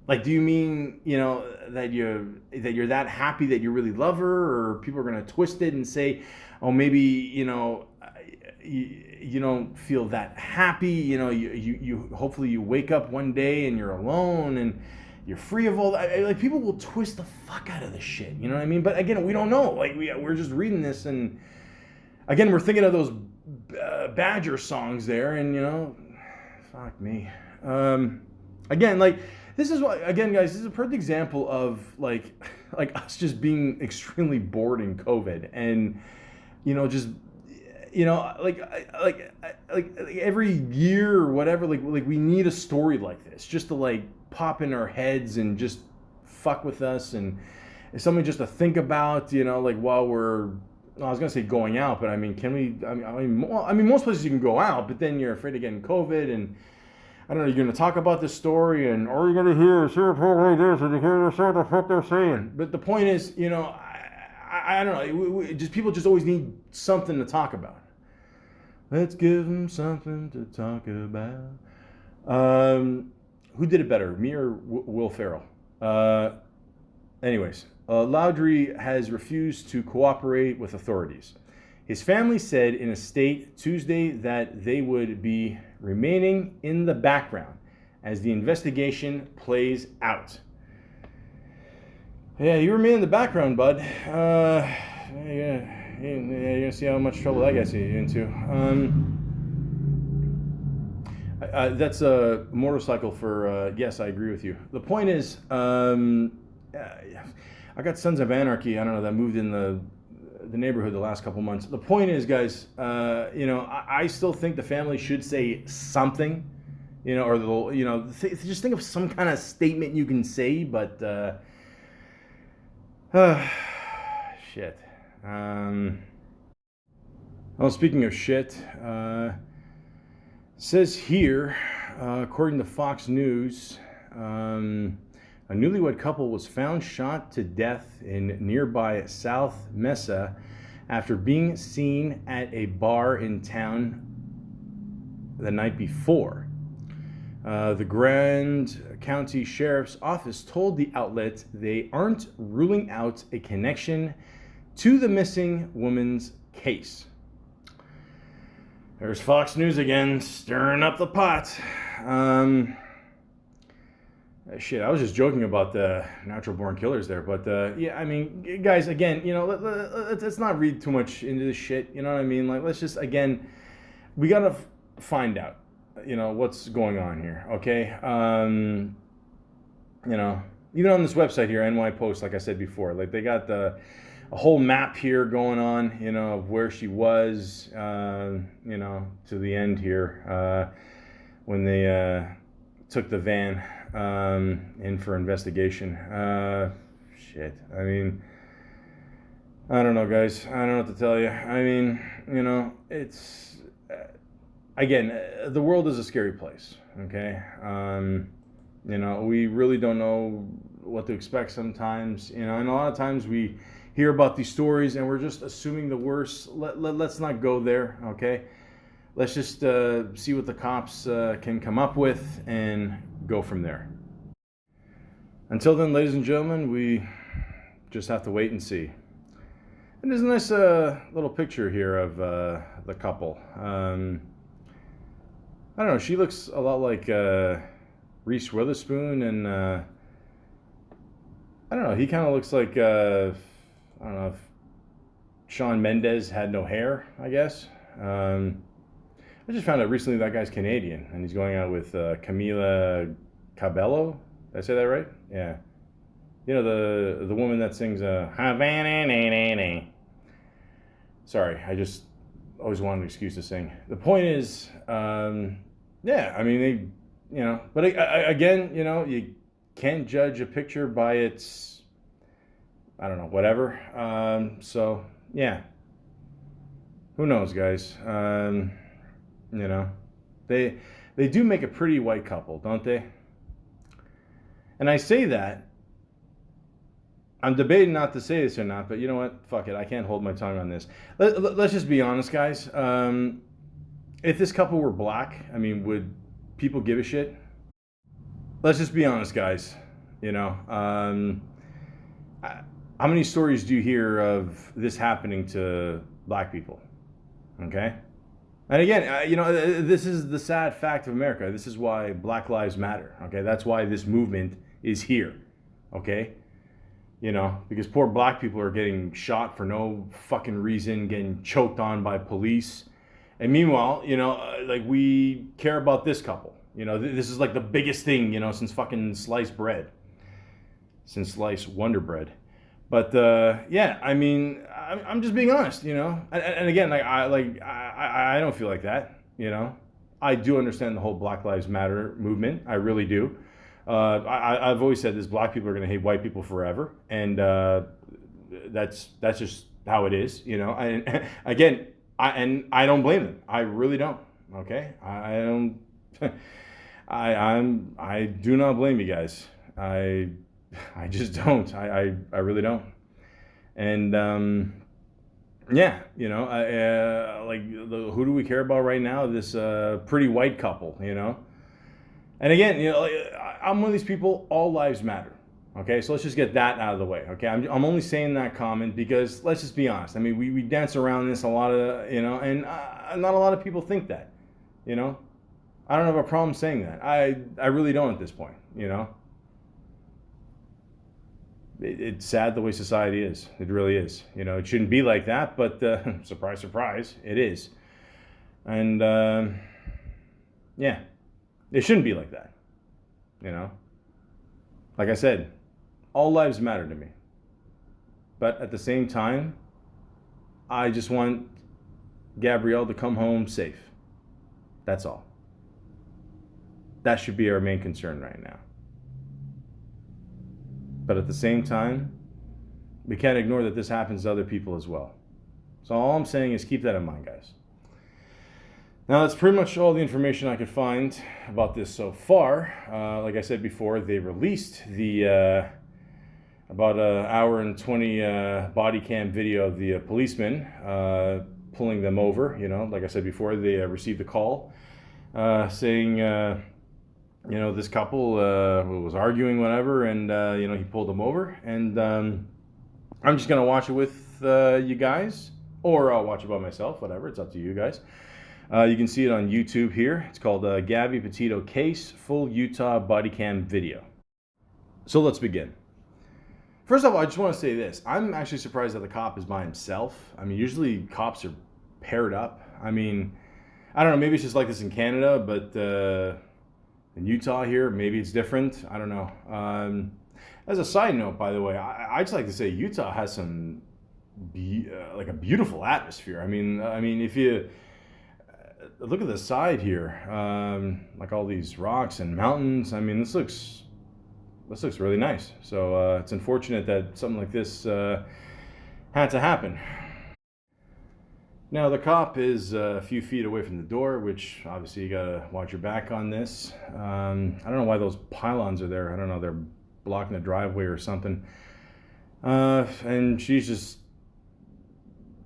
Like, do you mean, you know, that you're that happy that you really love her, or people are gonna twist it and say, oh, maybe, you know, you don't feel that happy, you know, you hopefully you wake up one day and you're alone and you're free of all that. Like, people will twist the fuck out of this shit, you know what I mean? But again, we don't know. Like, we're just reading this, and again, we're thinking of those Badger songs there, and, you know, fuck me. Again, like, this is what, again, guys, this is a perfect example of like us just being extremely bored in COVID, and, you know, just, you know, like every year or whatever, like we need a story like this just to like pop in our heads and just fuck with us, and it's something just to think about, you know, like while we're, I was gonna say going out, but I mean, can we? I mean, most places you can go out, but then you're afraid of getting COVID, and I don't know, you're going to talk about this story, and all you're going to hear is, hear this, and you hear this, what the fuck they're saying. But the point is, you know, I don't know, just people just always need something to talk about. Let's give them something to talk about. Who did it better, me or Will Ferrell? Anyways, Laudry has refused to cooperate with authorities. His family said in a statement Tuesday that they would be remaining in the background as the investigation plays out. Yeah, you remain in the background, bud. You're gonna see how much trouble that gets you into. That's a motorcycle for, yes, I agree with you. The point is, I got Sons of Anarchy, I don't know, that moved in the neighborhood the last couple months. The point is, guys, you know, I still think the family should say something, you know, or you know, just think of some kind of statement you can say. But shit. Well, speaking of shit, says here, according to Fox News, a newlywed couple was found shot to death in nearby South Mesa after being seen at a bar in town the night before. The Grand County Sheriff's Office told the outlet they aren't ruling out a connection to the missing woman's case. There's Fox News again, stirring up the pot. Shit, I was just joking about the natural born killers there, but yeah, I mean, guys, again, you know, let's not read too much into this shit, you know what I mean? Like, let's just, again, we gotta find out, you know, what's going on here, okay? You know, even on this website here, NY Post, like I said before, like, they got a whole map here going on, you know, of where she was, you know, to the end here, when they took the van in for investigation. Shit. I mean, I don't know, guys. I don't know what to tell you. I mean, you know, it's again, the world is a scary place. Okay. You know, we really don't know what to expect sometimes. You know, and a lot of times we hear about these stories and we're just assuming the worst. Let's not go there. Okay. Let's just see what the cops can come up with and go from there. Until then, ladies and gentlemen, we just have to wait and see. And there's a nice little picture here of the couple. I don't know. She looks a lot like Reese Witherspoon, and I don't know. He kind of looks like I don't know if Shawn Mendes had no hair. I guess. I just found out recently that guy's Canadian, and he's going out with Camila Cabello. Did I say that right? Yeah. You know the woman that sings Havana. Sorry, I just always wanted an excuse to sing. The point is, yeah, I mean, they, you know, but again, you know, you can't judge a picture by its, I don't know, whatever. So, yeah, who knows, guys? You know, they do make a pretty white couple, don't they? And I say that, I'm debating not to say this or not, but you know what? Fuck it. I can't hold my tongue on this. Let's just be honest, guys. If this couple were black, I mean, would people give a shit? Let's just be honest, guys. You know, how many stories do you hear of this happening to black people? Okay? And again, you know, this is the sad fact of America. This is why Black Lives Matter. Okay? That's why this movement is here. Okay? You know, because poor black people are getting shot for no fucking reason, getting choked on by police. And meanwhile, you know, like we care about this couple. You know, this is like the biggest thing, you know, since fucking sliced bread. Since sliced Wonder Bread. But yeah, I mean, I'm just being honest, you know. And again, I don't feel like that, you know. I do understand the whole Black Lives Matter movement. I really do. I've always said this: black people are going to hate white people forever, and that's just how it is, you know. And again, I don't blame them. I really don't. Okay, I don't. I do not blame you guys. I just don't. I really don't. And yeah, you know, who do we care about right now? This pretty white couple, you know. And again, you know, I'm one of these people, all lives matter. Okay, so let's just get that out of the way. Okay, I'm only saying that comment because let's just be honest. I mean, we dance around this a lot of, you know, and not a lot of people think that, you know. I don't have a problem saying that. I really don't at this point, you know. It's sad the way society is. It really is. You know, it shouldn't be like that, but surprise, surprise, it is. And yeah. It shouldn't be like that, you know. Like I said, all lives matter to me. But at the same time, I just want Gabrielle to come home safe. That's all. That should be our main concern right now. But at the same time, we can't ignore that this happens to other people as well. So all I'm saying is keep that in mind, guys. Now, that's pretty much all the information I could find about this so far. Like I said before, they released the about an hour and 20 body cam video of the policeman pulling them over. You know, like I said before, they received a call saying, you know, this couple was arguing, whatever, and, you know, he pulled them over. And I'm just going to watch it with you guys, or I'll watch it by myself, whatever. It's up to you guys. You can see it on YouTube here. It's called Gabby Petito Case Full Utah Body Cam Video. So let's begin. First of all, I just want to say this. I'm actually surprised that the cop is by himself. I mean, usually cops are paired up. I mean, I don't know. Maybe it's just like this in Canada, but in Utah here, maybe it's different. I don't know. As a side note, by the way, I just like to say Utah has some like a beautiful atmosphere. I mean, if you look at the side here, like all these rocks and mountains. I mean, this looks really nice. So it's unfortunate that something like this had to happen. Now the cop is a few feet away from the door, which obviously you gotta watch your back on this. I don't know why those pylons are there. I don't know, they're blocking the driveway or something. And she's just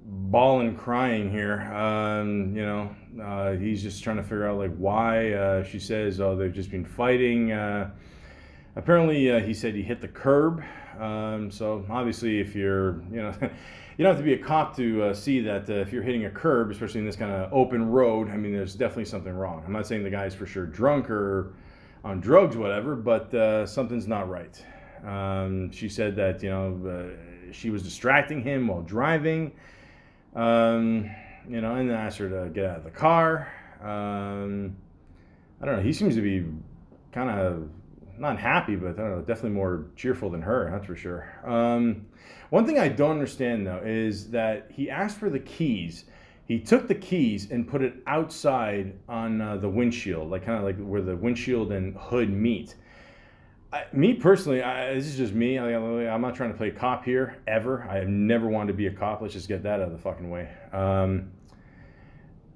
bawling, crying here. You know, he's just trying to figure out like why. She says, oh, they've just been fighting. Apparently, he said he hit the curb. So obviously, if you're, you don't have to be a cop to see that if you're hitting a curb, especially in this kind of open road, I mean, there's definitely something wrong. I'm not saying the guy's for sure drunk or on drugs, whatever, but something's not right. She said that, she was distracting him while driving, and asked her to get out of the car. I don't know. He seems to be kind of not happy, but I don't know, definitely more cheerful than her, that's for sure. One thing I don't understand though is that he asked for the keys. He took the keys and put it outside on the windshield, like kind of like where the windshield and hood meet. Me personally, this is just me. I'm not trying to play cop here ever. I have never wanted to be a cop. Let's just get that out of the fucking way.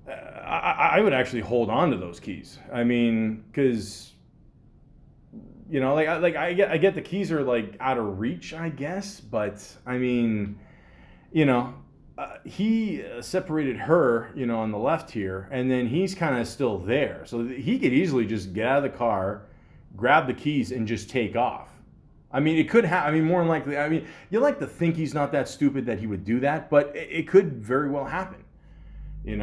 I would actually hold on to those keys. I mean, because I get the keys are like out of reach, I guess, but I mean, he separated her, on the left here, and then he's kind of still there, so he could easily just get out of the car, grab the keys, and just take off. I mean, it could happen. I mean, more than likely. I mean, you like to think he's not that stupid that he would do that, but it could very well happen. You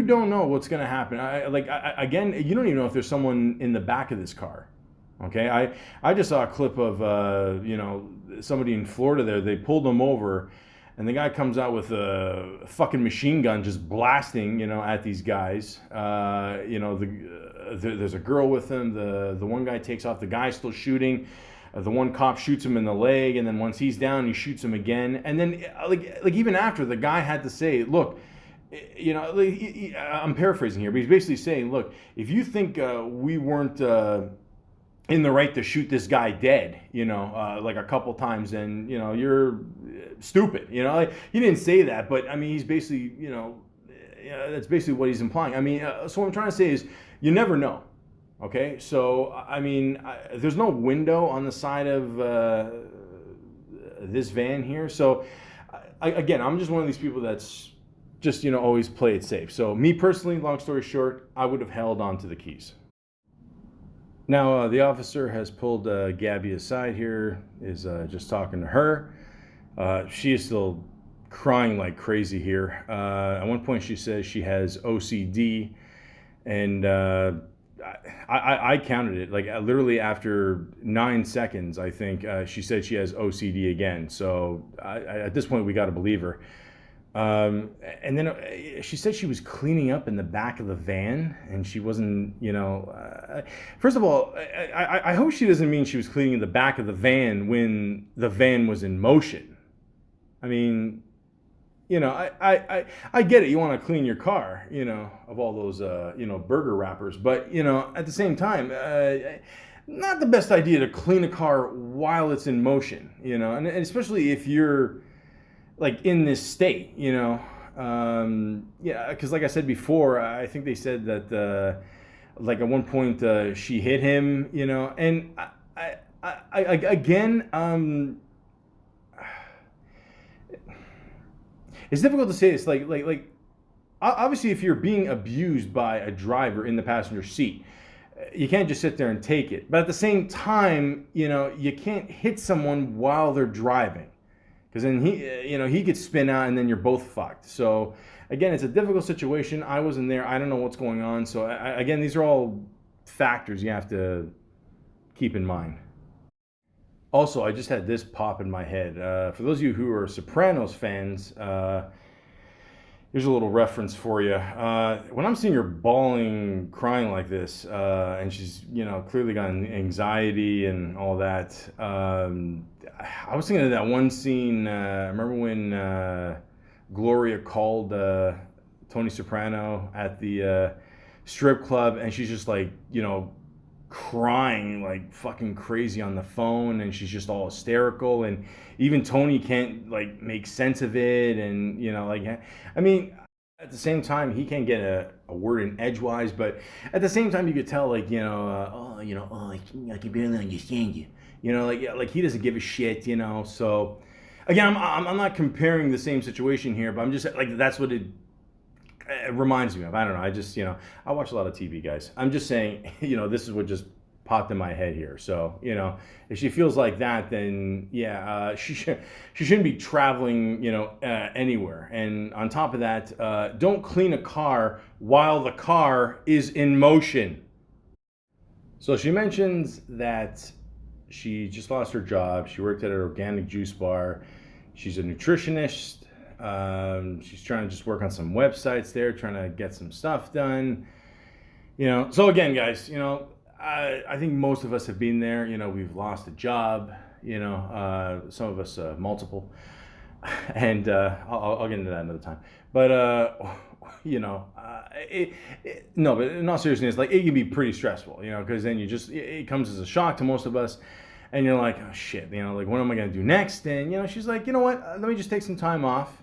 don't know what's going to happen. Again, you don't even know if there's someone in the back of this car. Okay, I just saw a clip of somebody in Florida there. They pulled him over, and the guy comes out with a fucking machine gun, just blasting at these guys. There's a girl with him. The one guy takes off. The guy's still shooting. The one cop shoots him in the leg, and then once he's down, he shoots him again. And then, even after, the guy had to say, "Look, I'm paraphrasing here, but he's basically saying, look, if you think we weren't in the right to shoot this guy dead, like a couple times, then you're stupid." He didn't say that, but I mean, he's basically, that's basically what he's implying. I mean, so what I'm trying to say is, you never know. Okay, so I mean, there's no window on the side of this van here. So again, I'm just one of these people that's just always play it safe. So me personally, long story short, I would have held on to the keys. Now the officer has pulled Gabby aside here, is just talking to her. She is still crying like crazy here. At one point she says she has OCD, and I counted it, like literally after 9 seconds, I think she said she has OCD again. So at this point, we got to believe her. And then she said she was cleaning up in the back of the van, and she wasn't, first of all, I hope she doesn't mean she was cleaning in the back of the van when the van was in motion. I mean, I get it. You want to clean your car, of all those, burger wrappers. But, at the same time, not the best idea to clean a car while it's in motion, and especially if you're like in this state, because like I said before, I think they said that, like at one point she hit him, and again, it's difficult to say this. Like, obviously, if you're being abused by a driver in the passenger seat, you can't just sit there and take it. But at the same time, you can't hit someone while they're driving, because then he could spin out, and then you're both fucked. So again, it's a difficult situation. I wasn't there. I don't know what's going on. So again, these are all factors you have to keep in mind. Also, I just had this pop in my head. For those of you who are Sopranos fans, here's a little reference for you. When I'm seeing her bawling, crying like this, and she's, clearly got anxiety and all that, I was thinking of that one scene. Remember when Gloria called Tony Soprano at the strip club, and she's just like, crying like fucking crazy on the phone, and she's just all hysterical, and even Tony can't like make sense of it, and I mean, at the same time he can't get a word in edgewise, but at the same time you could tell like I can barely understand you, like he doesn't give a shit, so again, I'm not comparing the same situation here, but I'm just like, that's what it reminds me of. I don't know. I just, I watch a lot of TV, guys. I'm just saying, this is what just popped in my head here. So, if she feels like that, then yeah, she shouldn't be traveling, anywhere. And on top of that, don't clean a car while the car is in motion. So she mentions that she just lost her job. She worked at an organic juice bar. She's a nutritionist. She's trying to just work on some websites there, trying to get some stuff done. So again, guys, I think most of us have been there. We've lost a job. Some of us multiple, and I'll get into that another time. But no, but in all seriousness, like, it can be pretty stressful, because then it comes as a shock to most of us, and you're like, oh shit, like, what am I gonna do next? And she's like, you know what? Let me just take some time off.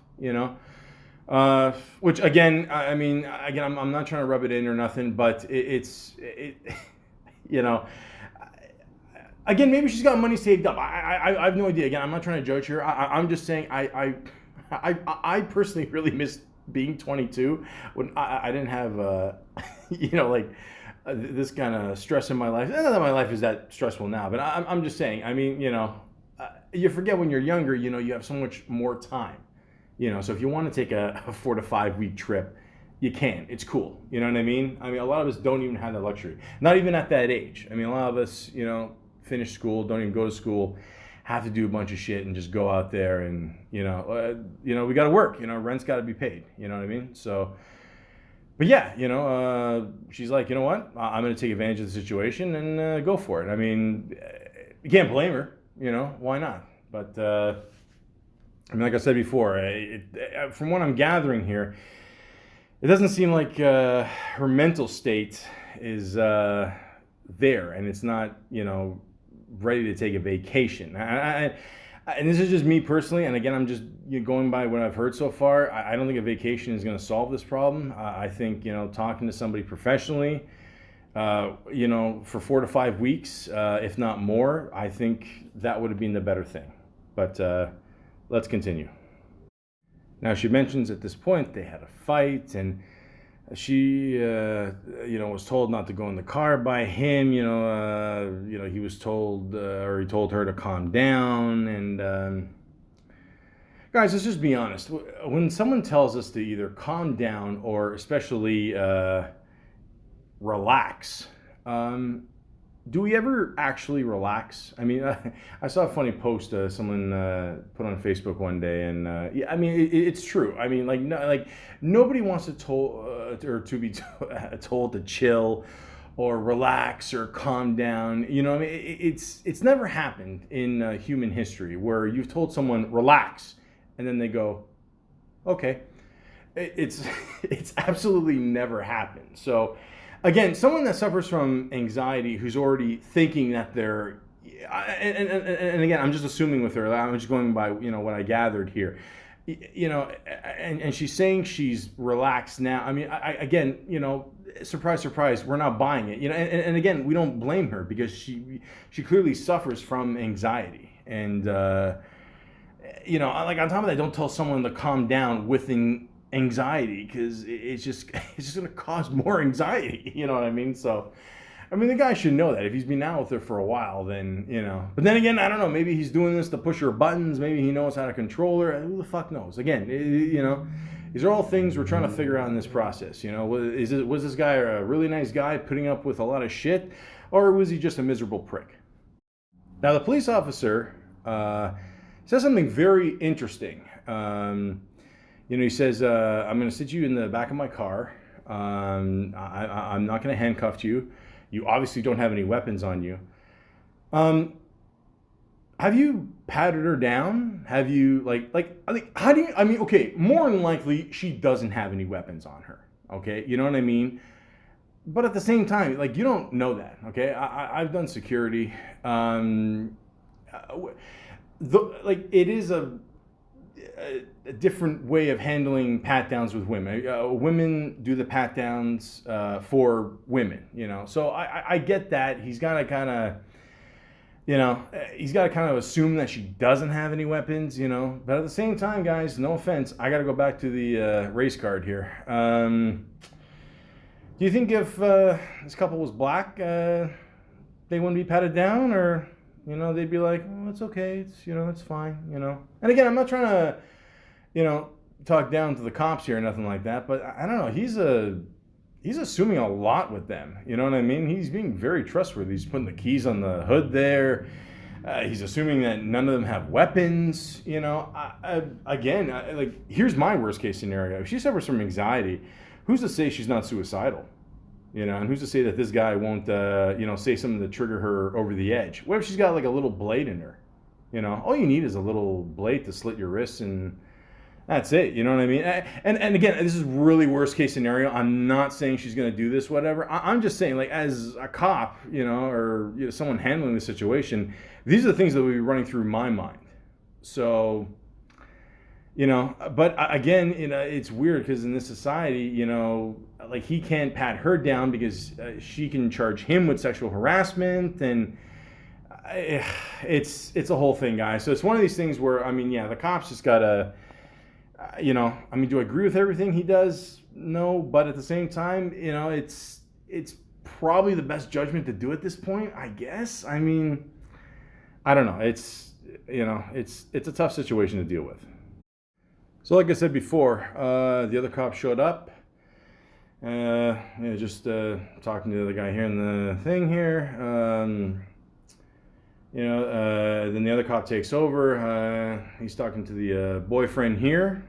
Which again, I'm not trying to rub it in or nothing, but again, maybe she's got money saved up. I have no idea. Again, I'm not trying to judge her. I'm just saying I personally really miss being 22 when I didn't have this kind of stress in my life. Not that my life is that stressful now, but I'm just saying. You forget when you're younger. You have so much more time. So if you want to take a 4 to 5 week trip, you can. It's cool. You know what I mean? A lot of us don't even have that luxury. Not even at that age. A lot of us, finish school, don't even go to school, have to do a bunch of shit and just go out there and, we got to work. Rent's got to be paid. You know what I mean? So, but yeah, she's like, you know what? I'm going to take advantage of the situation and go for it. You can't blame her. Why not? But like I said before, from what I'm gathering here, it doesn't seem like her mental state is there, and it's not, ready to take a vacation. And this is just me personally, and again, I'm just going by what I've heard so far. I don't think a vacation is going to solve this problem. I think, talking to somebody professionally, for 4 to 5 weeks, if not more, I think that would have been the better thing. But let's continue. Now, she mentions at this point they had a fight, and she, was told not to go in the car by him. He was told, or he told her to calm down. And guys, let's just be honest. When someone tells us to either calm down or especially relax, do we ever actually relax? I saw a funny post someone put on Facebook one day, and it's true. Nobody wants to be told to chill or relax or calm down. It's never happened in human history where you've told someone relax, and then they go, okay. It's absolutely never happened. So. Again, someone that suffers from anxiety, who's already thinking that they're, and again, I'm just assuming with her. I'm just going by what I gathered here, and she's saying she's relaxed now. Again, surprise, surprise, we're not buying it. And again, we don't blame her because she clearly suffers from anxiety, and like on top of that, don't tell someone to calm down with anxiety, because it's just going to cause more anxiety. You know what I mean? So, the guy should know that if he's been out with her for a while, then, But then again, I don't know. Maybe he's doing this to push her buttons. Maybe he knows how to control her. Who the fuck knows? Again, these are all things we're trying to figure out in this process. Was this guy a really nice guy putting up with a lot of shit, or was he just a miserable prick? Now, the police officer says something very interesting. He says, I'm going to sit you in the back of my car. I'm not going to handcuff you. You obviously don't have any weapons on you. Have you patted her down? Have you, how do you, okay, more than likely, she doesn't have any weapons on her. Okay, you know what I mean? But at the same time, you don't know that. Okay, I've done security. It is a different way of handling pat downs with women. Women do the pat downs for women, So I get that. He's got to kind of assume that she doesn't have any weapons, But at the same time, guys, no offense, I got to go back to the race card here. Do you think if this couple was black, they wouldn't be patted down, or they'd be like, oh, it's okay, it's fine. And again, I'm not trying to you know talk down to the cops here or nothing like that, but I don't know, he's assuming a lot with them. You know what I mean? He's being very trustworthy. He's putting the keys on the hood there. He's assuming that none of them have weapons. Like, here's my worst case scenario. If she suffers from anxiety, who's to say she's not suicidal? And who's to say that this guy won't, say something to trigger her over the edge? What if she's got like a little blade in her? All you need is a little blade to slit your wrists, and that's it. You know what I mean? And again, this is really worst case scenario. I'm not saying she's going to do this, whatever. I'm just saying, like, as a cop, or someone handling the situation, these are the things that will be running through my mind. So, but again, it's weird because in this society, like, he can't pat her down because she can charge him with sexual harassment, and it's a whole thing, guys. So it's one of these things where, the cops just gotta, do I agree with everything he does? No, but at the same time, it's probably the best judgment to do at this point, I guess. I don't know. It's a tough situation to deal with. So like I said before, the other cop showed up. Just talking to the guy here in the thing here. Then the other cop takes over. He's talking to the boyfriend here.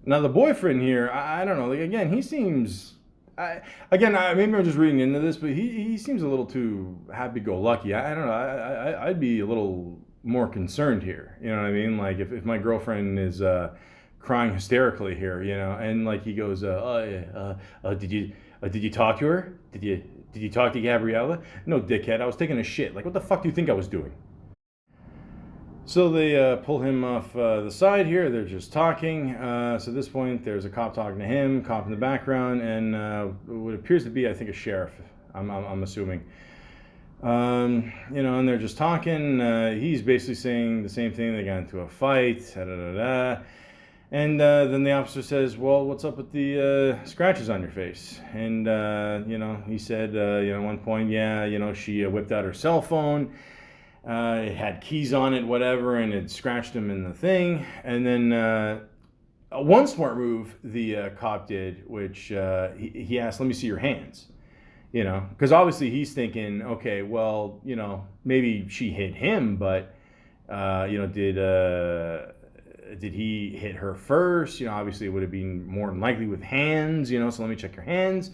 Now the boyfriend here, I don't know. Like, again, he seems. Maybe I'm just reading into this, but he seems a little too happy-go-lucky. I don't know. I'd be a little more concerned here. You know what I mean? Like, if my girlfriend is crying hysterically here, and like he goes, did you talk to her? Did you talk to Gabrielle? No, dickhead. I was taking a shit. Like, what the fuck do you think I was doing? So they pull him off the side here. They're just talking. So at this point, there's a cop talking to him, cop in the background, and what appears to be, I think, a sheriff. I'm assuming. And they're just talking. He's basically saying the same thing. They got into a fight. Da, da, da, da. And then the officer says, well, what's up with the scratches on your face? And, he said, at one point, she whipped out her cell phone. It had keys on it, whatever, and it scratched him in the thing. And then one smart move the cop did, which he asked, let me see your hands. Because obviously he's thinking, okay, well, maybe she hit him, but, did he hit her first? Obviously it would have been more than likely with hands, so let me check your hands.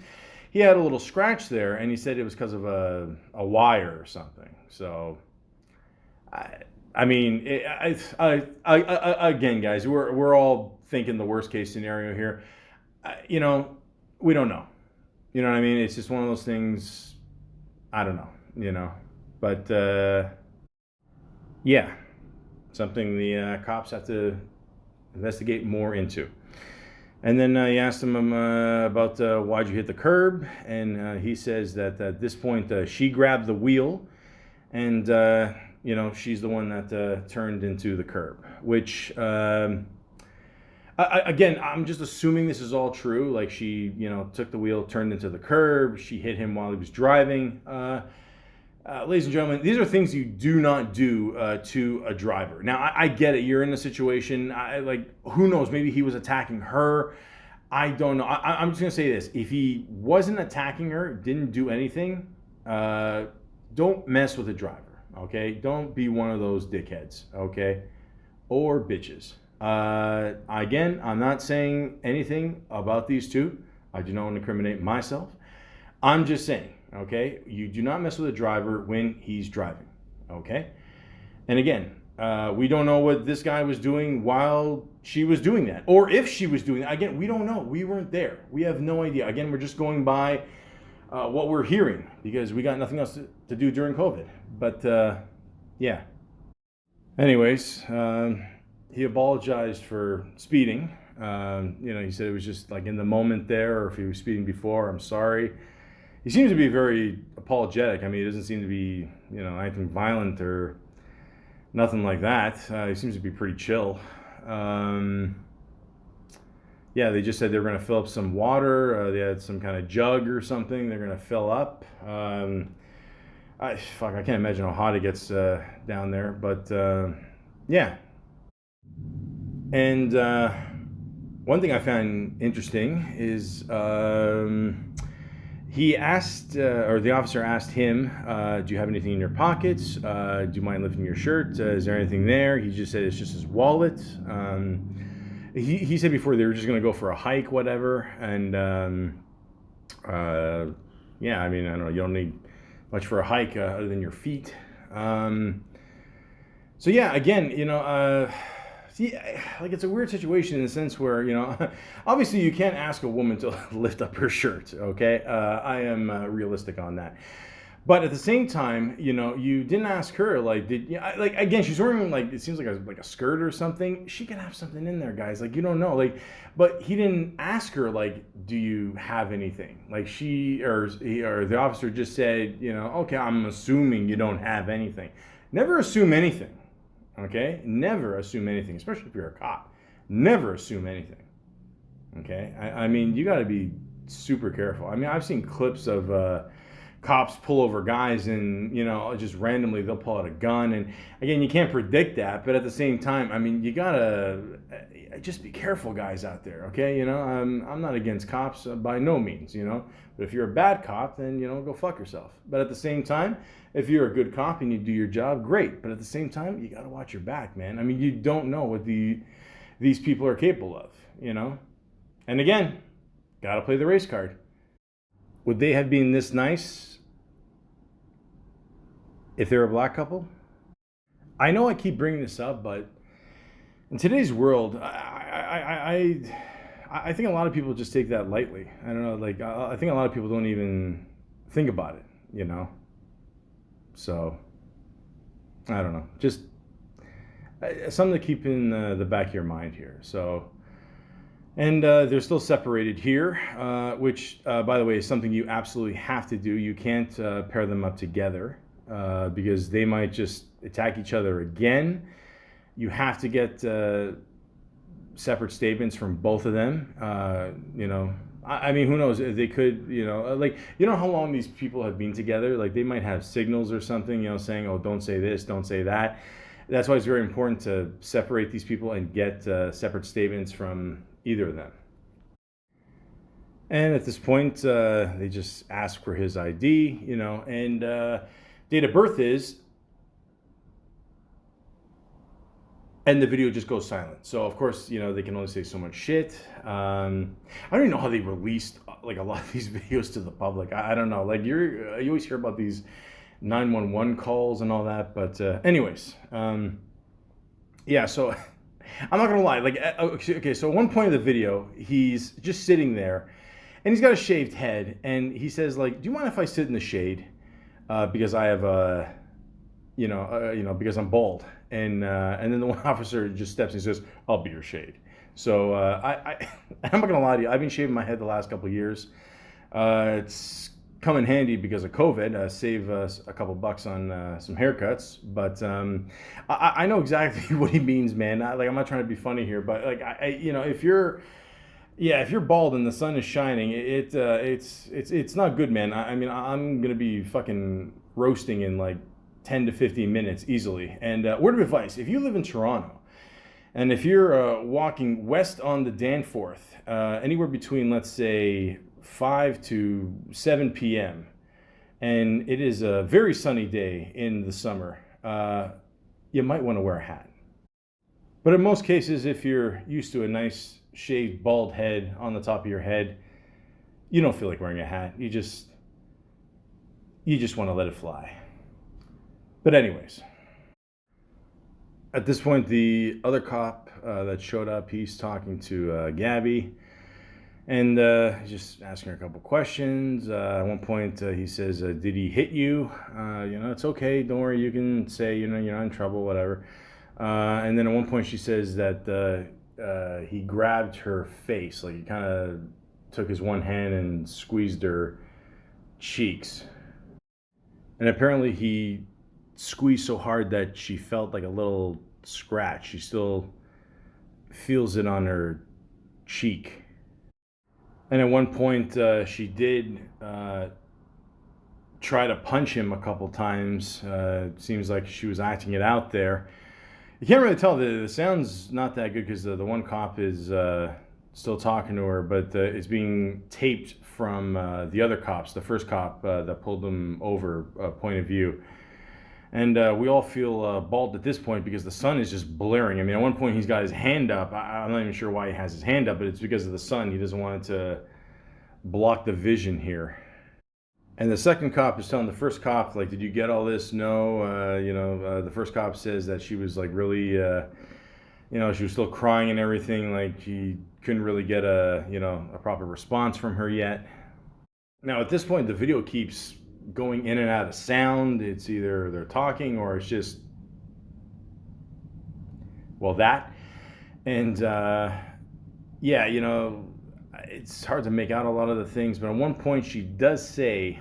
He had a little scratch there, and he said it was because of a wire or something. So, again, guys, we're all thinking the worst case scenario here. We don't know. You know what I mean? It's just one of those things. I don't know. But yeah, something the cops have to investigate more into. And then he asked him about why'd you hit the curb, and he says that at this point she grabbed the wheel, and she's the one that turned into the curb. Which again, I'm just assuming this is all true. Like, she took the wheel, turned into the curb. She hit him while he was driving. Ladies and gentlemen, these are things you do not do to a driver. Now, I get it. You're in a situation, who knows? Maybe he was attacking her. I don't know. I'm just going to say this. If he wasn't attacking her, didn't do anything, don't mess with a driver, okay? Don't be one of those dickheads, okay? Or bitches. Again, I'm not saying anything about these two. I do not want to incriminate myself. I'm just saying, okay, you do not mess with a driver when he's driving, okay? And again, we don't know what this guy was doing while she was doing that, or if she was doing that. Again, we don't know. We weren't there. We have no idea. Again, we're just going by what we're hearing because we got nothing else to do during COVID. But yeah. Anyways, he apologized for speeding. He said it was just like in the moment there, or if he was speeding before, I'm sorry. He seems to be very apologetic. He doesn't seem to be, anything violent or nothing like that. He seems to be pretty chill. They just said they were going to fill up some water. They had some kind of jug or something they're going to fill up. I can't imagine how hot it gets down there, but yeah. And one thing I found interesting is he asked, or the officer asked him, "Do you have anything in your pockets? Do you mind lifting your shirt? Is there anything there?" He just said it's just his wallet. He said before they were just going to go for a hike, whatever, and uh, yeah, I mean, I don't know, you don't need much for a hike other than your feet. So yeah, again, see, like it's a weird situation in the sense where obviously you can't ask a woman to lift up her shirt. Okay, I am realistic on that. But at the same time, you didn't ask her. Like, like again? She's wearing like it seems like a skirt or something. She can have something in there, guys. Like you don't know. Like, but he didn't ask her. Like, do you have anything? Like or the officer just said, okay, I'm assuming you don't have anything. Never assume anything. Okay, never assume anything, especially if you're a cop. Never assume anything. Okay, I mean you got to be super careful. I mean I've seen clips of cops pull over guys and just randomly they'll pull out a gun, and again you can't predict that, but at the same time I mean you gotta just be careful, guys out there. Okay, I'm not against cops by no means, but if you're a bad cop, then go fuck yourself. But at the same time, if you're a good cop and you do your job, great. But at the same time, you gotta watch your back, man. I mean you don't know what these people are capable of, and again, gotta play the race card. Would they have been this nice if they're a black couple? I know I keep bringing this up, but in today's world, I think a lot of people just take that lightly. I don't know, like I think a lot of people don't even think about it. So I don't know, just something to keep in the back of your mind here. So. And they're still separated here, which, by the way, is something you absolutely have to do. You can't pair them up together because they might just attack each other again. You have to get separate statements from both of them. I mean, who knows? They could, like, how long these people have been together? Like, they might have signals or something, saying, oh, don't say this, don't say that. That's why it's very important to separate these people and get separate statements from either of them. And at this point, they just ask for his ID, and date of birth is, and the video just goes silent. So of course, they can only say so much shit. I don't even know how they released like a lot of these videos to the public. I don't know. Like you always hear about these 911 calls and all that, but anyways, yeah. So I'm not gonna lie. Like, okay. So at one point of the video, he's just sitting there, and he's got a shaved head, and he says, like, "Do you mind if I sit in the shade? Because I have because I'm bald." And then the one officer just steps and says, "I'll be your shade." So I'm not gonna lie to you. I've been shaving my head the last couple of years. It's come in handy because of COVID. Save us a couple bucks on some haircuts. But I know exactly what he means, man. I'm not trying to be funny here, but like if you're bald and the sun is shining, it's not good, man. I mean, I'm gonna be fucking roasting in like 10 to 15 minutes easily. And word of advice: if you live in Toronto, and if you're walking west on the Danforth, anywhere between, let's say, 5 to 7 p.m., and it is a very sunny day in the summer, you might want to wear a hat. But in most cases, if you're used to a nice shaved bald head on the top of your head, you don't feel like wearing a hat. You just want to let it fly. But anyways, at this point, the other cop that showed up, he's talking to Gabby, and just asking her a couple questions. At one point, he says, "Did he hit you? It's okay. Don't worry. You can say, you're not in trouble, whatever." And then at one point, she says that he grabbed her face, like he kind of took his one hand and squeezed her cheeks, and apparently he squeezed so hard that she felt like a little scratch. She still feels it on her cheek. And at one point, she did try to punch him a couple times. It seems like she was acting it out there. You can't really tell. The sound's not that good because the one cop is still talking to her, but it's being taped from the other cops, the first cop that pulled him over point of view. And we all feel bald at this point because the sun is just blaring. I mean, at one point he's got his hand up. I'm not even sure why he has his hand up, but it's because of the sun. He doesn't want it to block the vision here. And the second cop is telling the first cop, like, did you get all this? No. The first cop says that she was like really, she was still crying and everything. Like he couldn't really get a proper response from her yet. Now at this point, the video keeps going in and out of sound. It's either they're talking or it's just, that. And it's hard to make out a lot of the things, but at one point she does say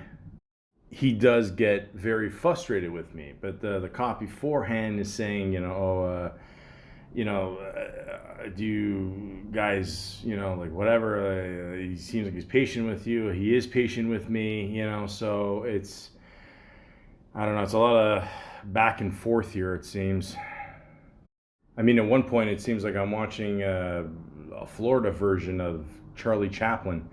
he does get very frustrated with me, but the cop beforehand is saying, do you guys, like whatever, he seems like he's patient with you, he is patient with me, so it's, I don't know, it's a lot of back and forth here, it seems. I mean, at one point it seems like I'm watching a Florida version of Charlie Chaplin.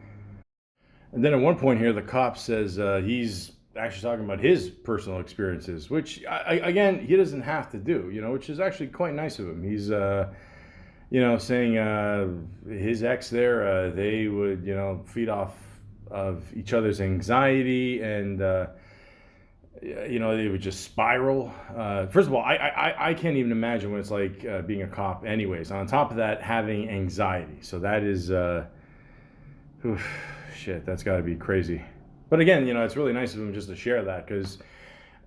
And then at one point here, the cop says he's actually talking about his personal experiences, which again, he doesn't have to do, which is actually quite nice of him. He's, saying his ex there, they would, feed off of each other's anxiety and, they would just spiral. First of all, I can't even imagine what it's like being a cop anyways. On top of that, having anxiety. So that is, shit, that's got to be crazy. But again, it's really nice of him just to share that because,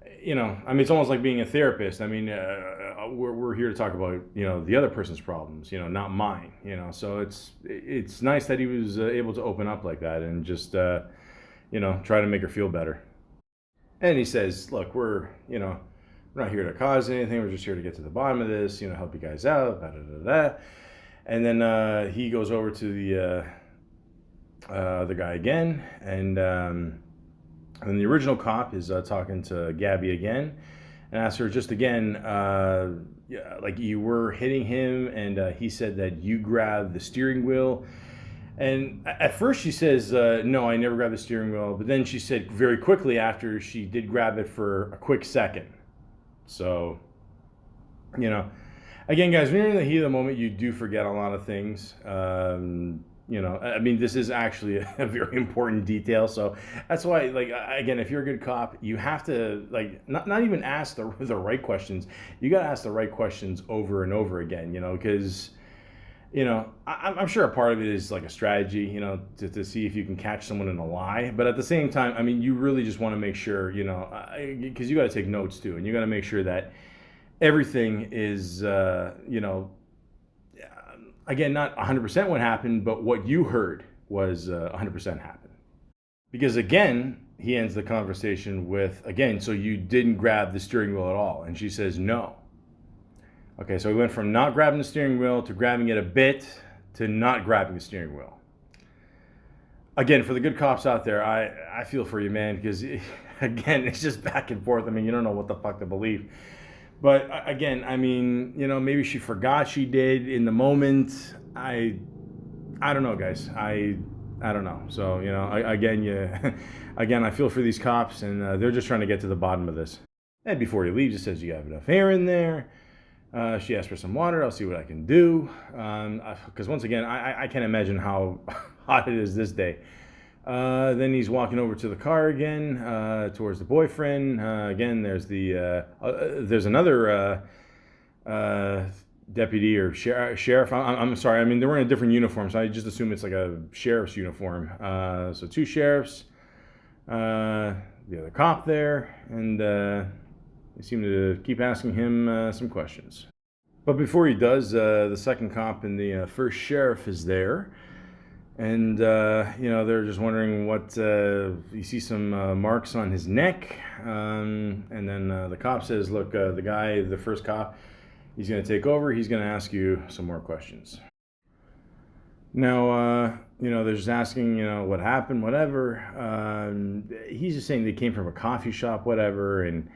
it's almost like being a therapist. I mean, we're here to talk about, the other person's problems, not mine, So it's nice that he was able to open up like that and just, try to make her feel better. And he says, look, we're not here to cause anything. We're just here to get to the bottom of this, help you guys out, da-da-da-da. And then he goes over to the guy again, and the original cop is talking to Gabby again and asks her just again, like you were hitting him, and he said that you grabbed the steering wheel. And at first she says, no, I never grabbed the steering wheel. But then she said very quickly after she did grab it for a quick second. So, again, guys, when you're in the heat of the moment, you do forget a lot of things. This is actually a very important detail. So that's why, again, if you're a good cop, you have to, not even ask the right questions. You got to ask the right questions over and over again, because... I'm sure a part of it is like a strategy, to see if you can catch someone in a lie. But at the same time, you really just want to make sure, because you got to take notes too. And you got to make sure that everything is, again, not 100% what happened, but what you heard was 100% happened. Because again, he ends the conversation with, again, so you didn't grab the steering wheel at all. And she says, no. Okay, so we went from not grabbing the steering wheel to grabbing it a bit to not grabbing the steering wheel. Again, for the good cops out there, I feel for you, man, because, again, it's just back and forth. You don't know what the fuck to believe. But, again, maybe she forgot she did in the moment. I don't know, guys. I don't know. So, again, I feel for these cops, and they're just trying to get to the bottom of this. And before he leaves, it says you have enough air in there. She asked for some water. I'll see what I can do. Because once again, I can't imagine how hot it is this day. Then he's walking over to the car again, towards the boyfriend. Again, there's another deputy or sheriff. I'm sorry. They were in a different uniform, so I just assume it's like a sheriff's uniform. So two sheriffs, the other cop there, and they seem to keep asking him some questions. But before he does, the second cop and the first sheriff is there. And, they're just wondering what, you see some marks on his neck. And then the cop says, look, the first cop, he's going to take over. He's going to ask you some more questions. Now, they're just asking, what happened, whatever. He's just saying they came from a coffee shop, whatever, and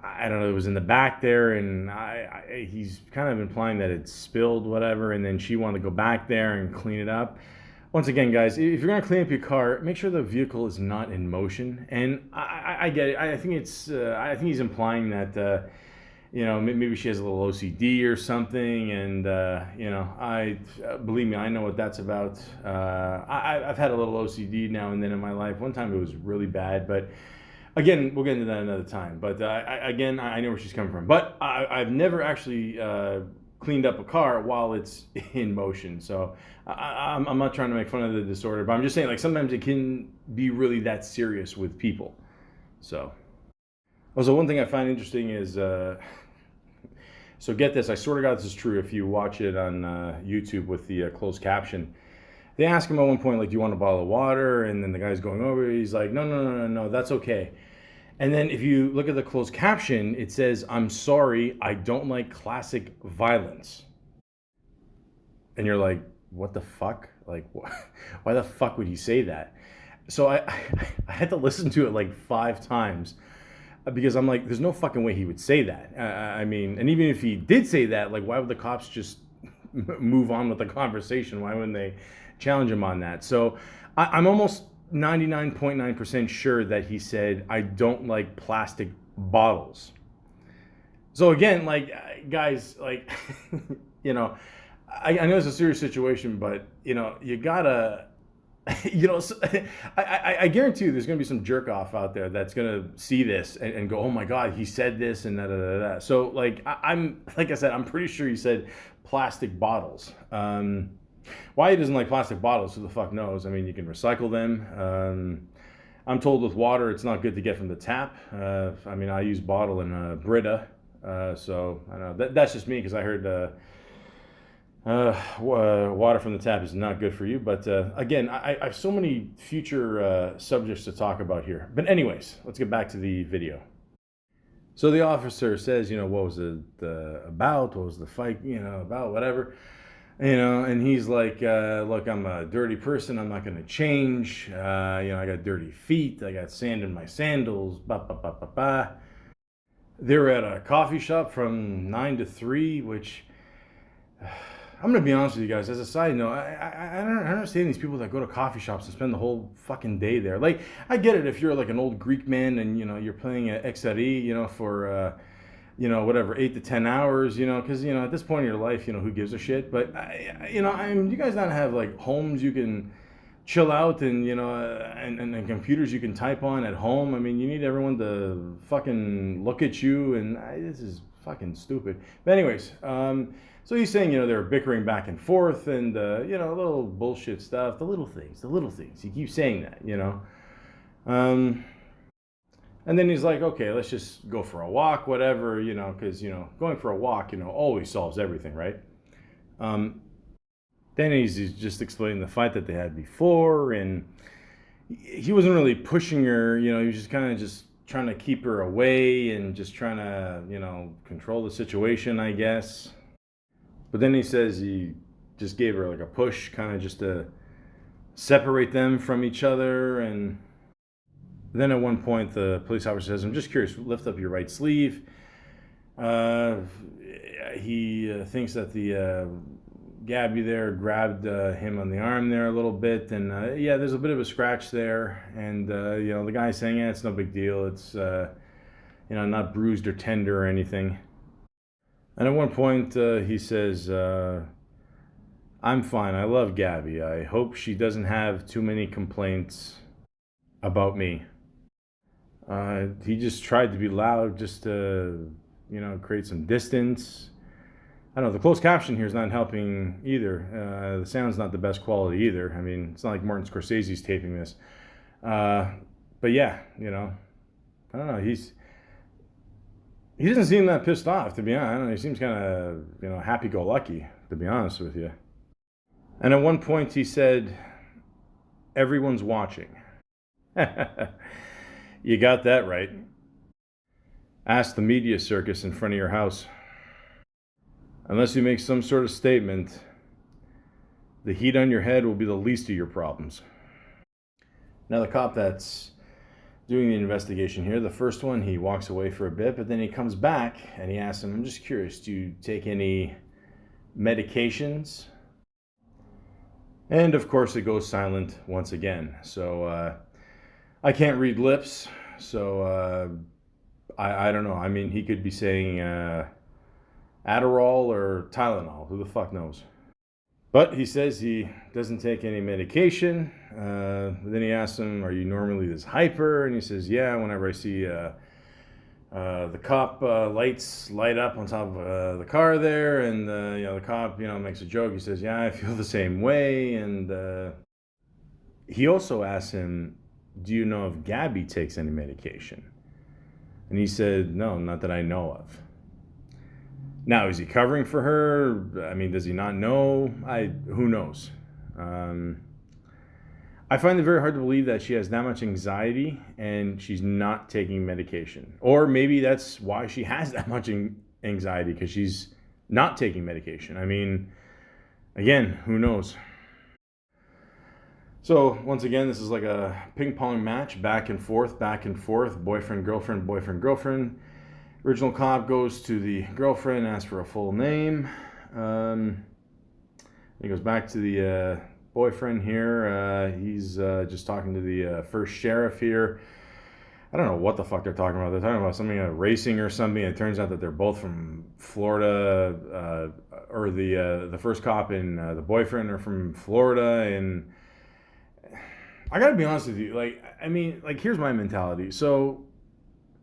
I don't know, it was in the back there, and he's kind of implying that it spilled, whatever, and then she wanted to go back there and clean it up. Once again, guys, if you're gonna clean up your car, make sure the vehicle is not in motion. And I get it. I think I think he's implying that maybe she has a little OCD or something, and I believe me, I know what that's about. I've had a little OCD now and then in my life. One time it was really bad, but again, we'll get into that another time. But again, I know where she's coming from. But I've never actually cleaned up a car while it's in motion. So I'm not trying to make fun of the disorder, but I'm just saying, like, sometimes it can be really that serious with people. So, also, one thing I find interesting is, so get this, I swear to God this is true if you watch it on YouTube with the closed caption. They ask him at one point, like, do you want a bottle of water? And then the guy's going over, he's like, no, that's okay. And then if you look at the closed caption, it says, I'm sorry, I don't like classic violence. And you're like, what the fuck? Like, why the fuck would he say that? So I had to listen to it like 5 times because I'm like, there's no fucking way he would say that. I mean, and even if he did say that, like, why would the cops just move on with the conversation? Why wouldn't they challenge him on that? So I'm almost 99.9% sure that he said, I don't like plastic bottles. So again, like, guys, like, I know it's a serious situation, but, you gotta, I guarantee you there's going to be some jerk off out there that's going to see this and go, oh my God, he said this and da da da da. So, like, like I said, I'm pretty sure he said plastic bottles. Why he doesn't like plastic bottles, who the fuck knows? I mean, you can recycle them. I'm told with water, it's not good to get from the tap. I mean, I use bottle in Brita, so I don't know. That's just me because I heard water from the tap is not good for you. But again, I have so many future subjects to talk about here. But anyways, let's get back to the video. So the officer says, what was it about? What was the fight, about, whatever. And he's like, look, I'm a dirty person. I'm not going to change. I got dirty feet. I got sand in my sandals. Ba, ba, ba, ba, ba. They were at a coffee shop from 9 to 3, which I'm going to be honest with you guys. As a side note, I don't understand these people that go to coffee shops and spend the whole fucking day there. Like, I get it if you're like an old Greek man and, you're playing at XRE, for... whatever, 8 to 10 hours, because, at this point in your life, who gives a shit? But, you guys not have, like, homes you can chill out and, and computers you can type on at home. I mean, you need everyone to fucking look at you, and this is fucking stupid. But anyways, so he's saying, they were bickering back and forth and, little bullshit stuff, the little things. He keeps saying that, And then he's like, okay, let's just go for a walk, whatever, because, going for a walk, always solves everything, right? Then he's just explaining the fight that they had before, and he wasn't really pushing her, he was just kind of just trying to keep her away and just trying to, control the situation, I guess. But then he says he just gave her like a push, kind of just to separate them from each other. And then at one point, the police officer says, I'm just curious, lift up your right sleeve. He thinks that the Gabby there grabbed him on the arm there a little bit. And there's a bit of a scratch there. And, the guy's saying, it's no big deal. It's, not bruised or tender or anything. And at one point, he says, I'm fine. I love Gabby. I hope she doesn't have too many complaints about me. He just tried to be loud just to, create some distance. I don't know, the closed caption here is not helping either. The sound's not the best quality either. I mean, it's not like Martin Scorsese's taping this. But yeah, I don't know. He doesn't seem that pissed off, to be honest. I don't know, he seems kind of, happy-go-lucky, to be honest with you. And at one point he said, everyone's watching. You got that right. Ask the media circus in front of your house. Unless you make some sort of statement, the heat on your head will be the least of your problems. Now, the cop that's doing the investigation here, the first one, he walks away for a bit, but then he comes back and he asks him, I'm just curious, do you take any medications? And of course, it goes silent once again. So I can't read lips, so I don't know. I mean, he could be saying Adderall or Tylenol. Who the fuck knows? But he says he doesn't take any medication. Then he asks him, are you normally this hyper? And he says, yeah, whenever I see the cop lights light up on top of the car there, and the cop makes a joke. He says, yeah, I feel the same way. And he also asks him, do you know if Gabby takes any medication? And he said, no, not that I know of. Now, is he covering for her? I mean, does he not know? Who knows? I find it very hard to believe that she has that much anxiety and she's not taking medication. Or maybe that's why she has that much anxiety, because she's not taking medication. I mean, again, who knows? So, once again, this is like a ping pong match, back and forth, boyfriend, girlfriend. Original cop goes to the girlfriend, asks for a full name. He goes back to the boyfriend here. He's just talking to the first sheriff here. I don't know what the fuck they're talking about. They're talking about something racing or something. It turns out that they're both from Florida, or the first cop and the boyfriend are from Florida. And I gotta be honest with you. Here's my mentality. So,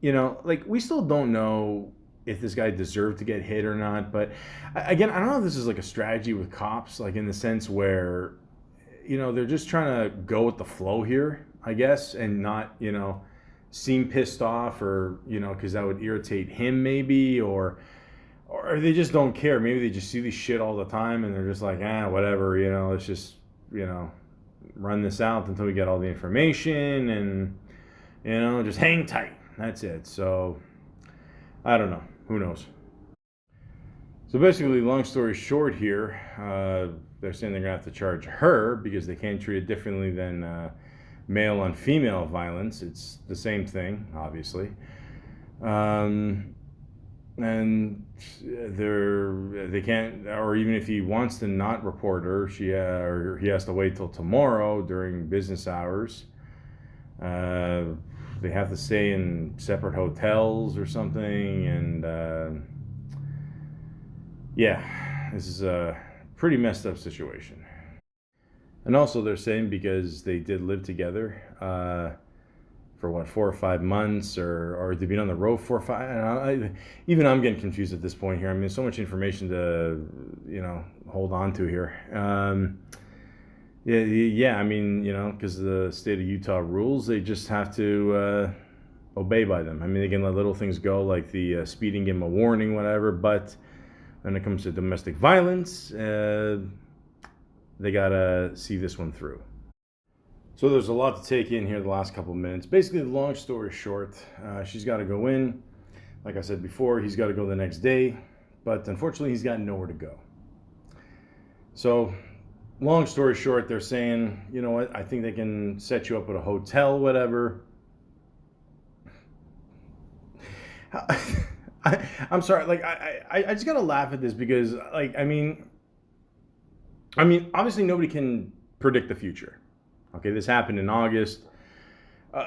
we still don't know if this guy deserved to get hit or not. But again, I don't know if this is like a strategy with cops, like in the sense where, they're just trying to go with the flow here, I guess, and not, seem pissed off or, because that would irritate him maybe, or they just don't care. Maybe they just see this shit all the time and they're just like, whatever, let's just, run this out until we get all the information and, just hang tight. That's it. So, I don't know. Who knows? So basically, long story short here, they're saying they're going to have to charge her because they can't treat it differently than male on female violence. It's the same thing, obviously. And they can't, or even if he wants to not report her, or he has to wait till tomorrow during business hours. They have to stay in separate hotels or something, and this is a pretty messed up situation. And also they're saying because they did live together for 4 or 5 months, or they've been on the road 4 or 5. Even I'm getting confused at this point here. I mean, so much information to hold on to here. I mean, because the state of Utah rules, they just have to obey by them. I mean, they can let little things go, like the speeding, give them a warning, whatever. But when it comes to domestic violence, they gotta see this one through. So there's a lot to take in here the last couple of minutes. Basically, long story short, she's got to go in. Like I said before, he's got to go the next day. But unfortunately, he's got nowhere to go. So, long story short, they're saying, you know what, I think they can set you up at a hotel, whatever. I'm sorry, I just gotta laugh at this because, I mean, obviously nobody can predict the future. Okay, this happened in August.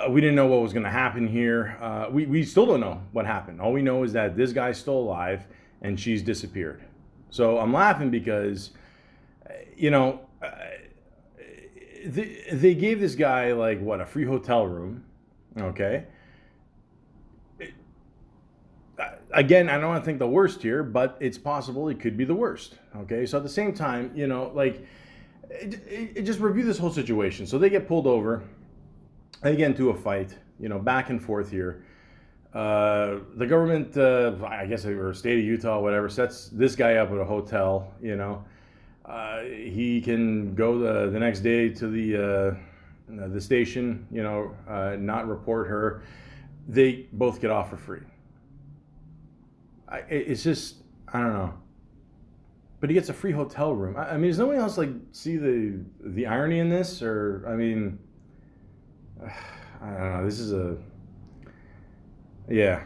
We didn't know what was gonna happen here. We still don't know what happened. All we know is that this guy's still alive and she's disappeared. So I'm laughing because, they gave this guy a free hotel room. Okay. Again, I don't want to think the worst here, but it's possible it could be the worst. Okay, so at the same time, just review this whole situation. So they get pulled over, they get into a fight, back and forth here. The government, I guess, or state of Utah, whatever, sets this guy up at a hotel. He can go the next day to the station, not report her. They both get off for free. It's just, I don't know. but he gets a free hotel room. I mean, does nobody else like see the irony in this? Or I mean, I don't know. This is yeah.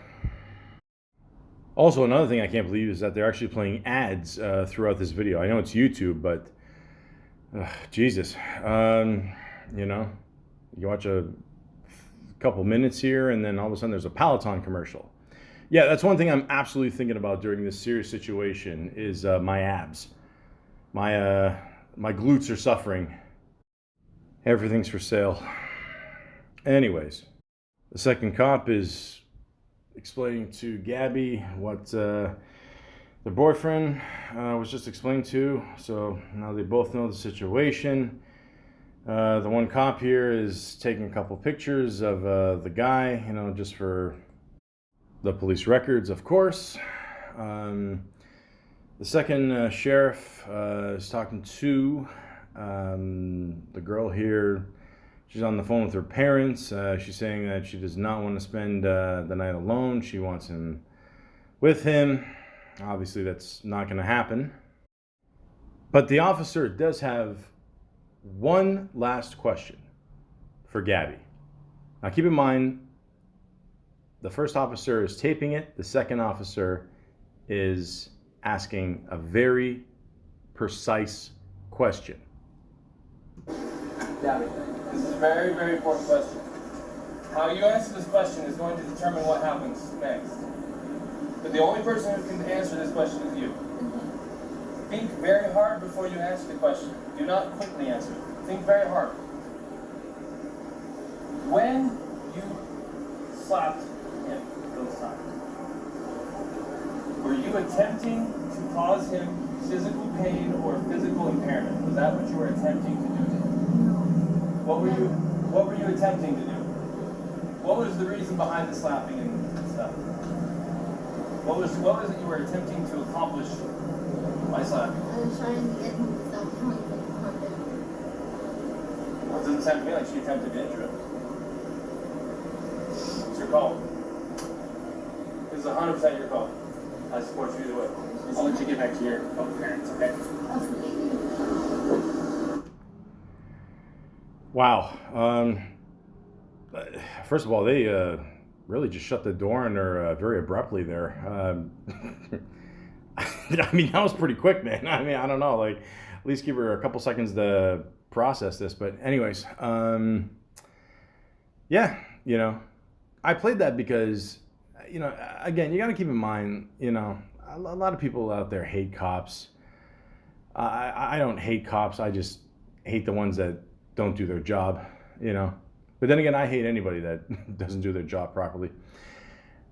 Also, another thing I can't believe is that they're actually playing ads throughout this video. I know it's YouTube, but Jesus, you know, you watch a couple minutes here, and then all of a sudden there's a Peloton commercial. Yeah, that's one thing I'm absolutely thinking about during this serious situation is my abs. My glutes are suffering. Everything's for sale. Anyways, the second cop is explaining to Gabby what their boyfriend was just explained to. So now they both know the situation. The one cop here is taking a couple pictures of the guy, you know, just for the police records, of course. The second sheriff is talking to the girl here. She's on the phone with her parents. She's saying that she does not want to spend the night alone. She wants him with him. Obviously, that's not going to happen. But the officer does have one last question for Gabby. Now, keep in mind, the first officer is taping it. The second officer is asking a very precise question.
Gabby, this is a very, very important question. How you answer this question is going to determine what happens next. But the only person who can answer this question is you. Think very hard before you answer the question. Do not quickly answer. Think very hard. When you slapped him those times, were you attempting to cause him physical pain or physical impairment? Was that what you were attempting to do to him? What were you attempting to do? What was the reason behind the slapping and stuff? What was it you were attempting to accomplish by slapping?
I was trying to get him to stop telling me to calm down.
Well, it doesn't sound to me like she attempted to injure him. It's your call. This is 100% your call. I support you either way. I'll let you get back to your parents, okay?
Wow. First of all, they really just shut the door on her very abruptly there. I mean, that was pretty quick, man. I mean, I don't know. Like, at least give her a couple seconds to process this. But anyways, yeah, you know, I played that because, you know, again, you got to keep in mind, you know, a lot of people out there hate cops. I don't hate cops. I just hate the ones that don't do their job, you know. But then again, I hate anybody that doesn't do their job properly.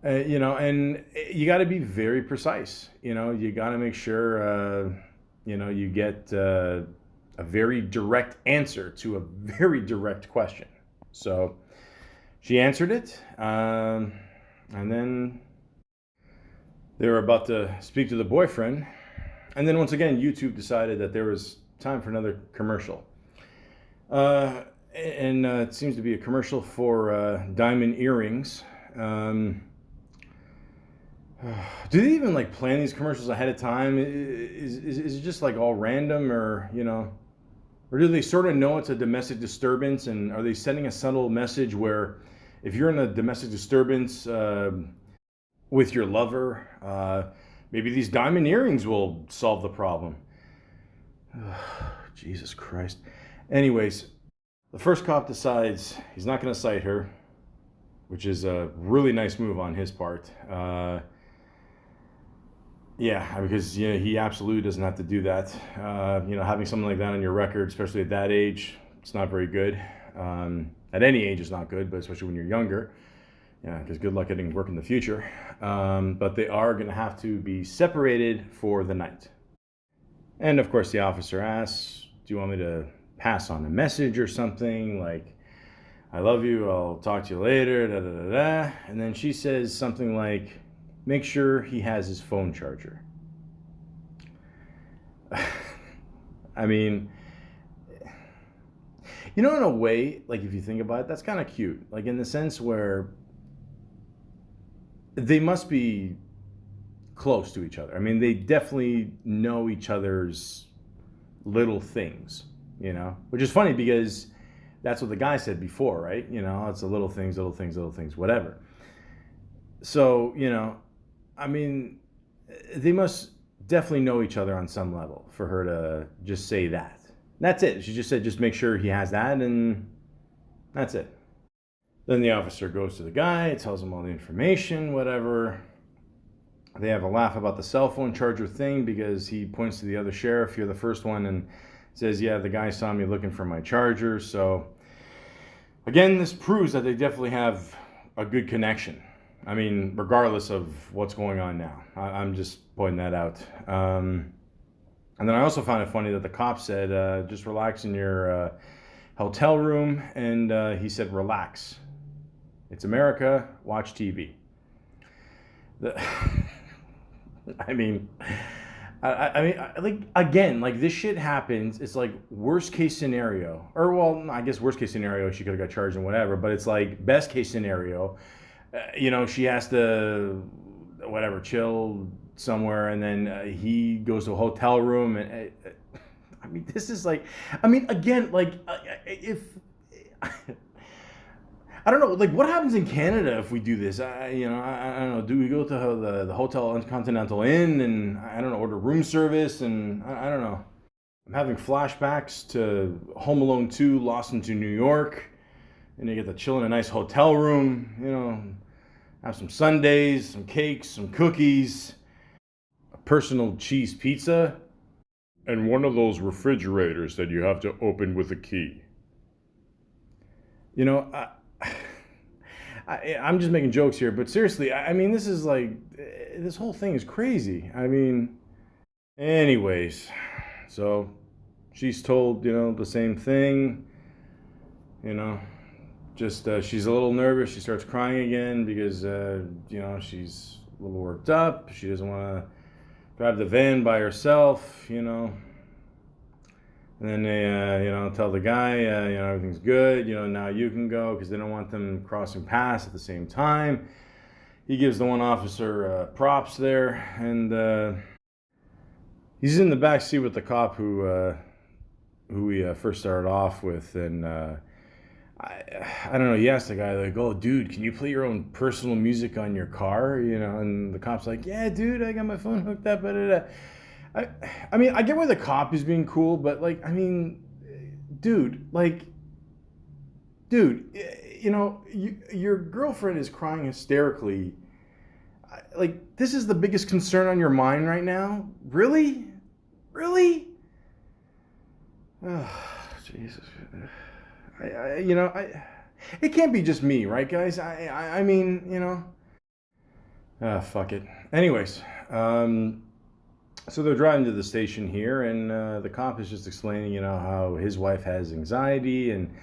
You know, and you got to be very precise. You know, you got to make sure, you know, you get a very direct answer to a very direct question. So she answered it, and then they were about to speak to the boyfriend. And then once again, YouTube decided that there was time for another commercial. And it seems to be a commercial for diamond earrings. Do they even like plan these commercials ahead of time? Is it just like all random, or you know, or do they sort of know it's a domestic disturbance, and are they sending a subtle message where if you're in a domestic disturbance with your lover, maybe these diamond earrings will solve the problem? Jesus Christ. Anyways, the first cop decides he's not going to cite her, which is a really nice move on his part. Yeah, because you know, he absolutely doesn't have to do that. You know, having something like that on your record, especially at that age, it's not very good. At any age, it's not good, but especially when you're younger. Yeah, because good luck getting work in the future. But they are going to have to be separated for the night. And of course, the officer asks, do you want me to pass on a message or something like, I love you, I'll talk to you later, da da da da. And then she says something like, make sure he has his phone charger. I mean, you know, in a way, like if you think about it, that's kind of cute. Like in the sense where they must be close to each other. I mean, they definitely know each other's little things, you know, which is funny because that's what the guy said before, right? You know, it's the little things, whatever. So, you know, I mean, they must definitely know each other on some level for her to just say that. That's it. She just said, just make sure he has that, and that's it. Then the officer goes to the guy, tells him all the information, whatever. They have a laugh about the cell phone charger thing because he points to the other sheriff, you're the first one, and says, yeah, the guy saw me looking for my charger. So, again, this proves that they definitely have a good connection. I mean, regardless of what's going on now. I'm just pointing that out. And then I also found it funny that the cop said, just relax in your hotel room. And he said, relax. It's America. Watch TV. I mean, like, again, like, this shit happens. It's like worst case scenario. Or, well, I guess worst case scenario, she could have got charged and whatever. But it's like best case scenario. You know, she has to, whatever, chill somewhere, and then he goes to a hotel room, and I mean, this is like, I mean, again, like, if I don't know, like, what happens in Canada if we do this? You know, I don't know. Do we go to the Hotel Continental Inn and, I don't know, order room service? And I don't know. I'm having flashbacks to Home Alone 2, Lost into New York. And you get to chill in a nice hotel room, you know, have some sundaes, some cakes, some cookies, a personal cheese pizza, and one of those refrigerators that you have to open with a key. You know, I'm just making jokes here, but seriously, I mean, this is like, this whole thing is crazy. I mean, anyways, so she's told, you know, the same thing, you know. Just she's a little nervous. She starts crying again because you know, she's a little worked up. She doesn't want to drive the van by herself, you know. And then they you know, tell the guy you know, everything's good. You know, now you can go, because they don't want them crossing paths at the same time. He gives the one officer props there, and he's in the back seat with the cop who we first started off with, and. I don't know, he asked the guy, like, oh, dude, can you play your own personal music on your car? You know, and the cop's like, yeah, dude, I got my phone hooked up. I mean, I get why the cop is being cool, but, like, I mean, dude, you know, your girlfriend is crying hysterically. Like, this is the biggest concern on your mind right now? Really? Really? Oh, Jesus. You know, it can't be just me, right, guys? I mean, you know, fuck it. Anyways, so they're driving to the station here, and the cop is just explaining, you know, how his wife has anxiety, and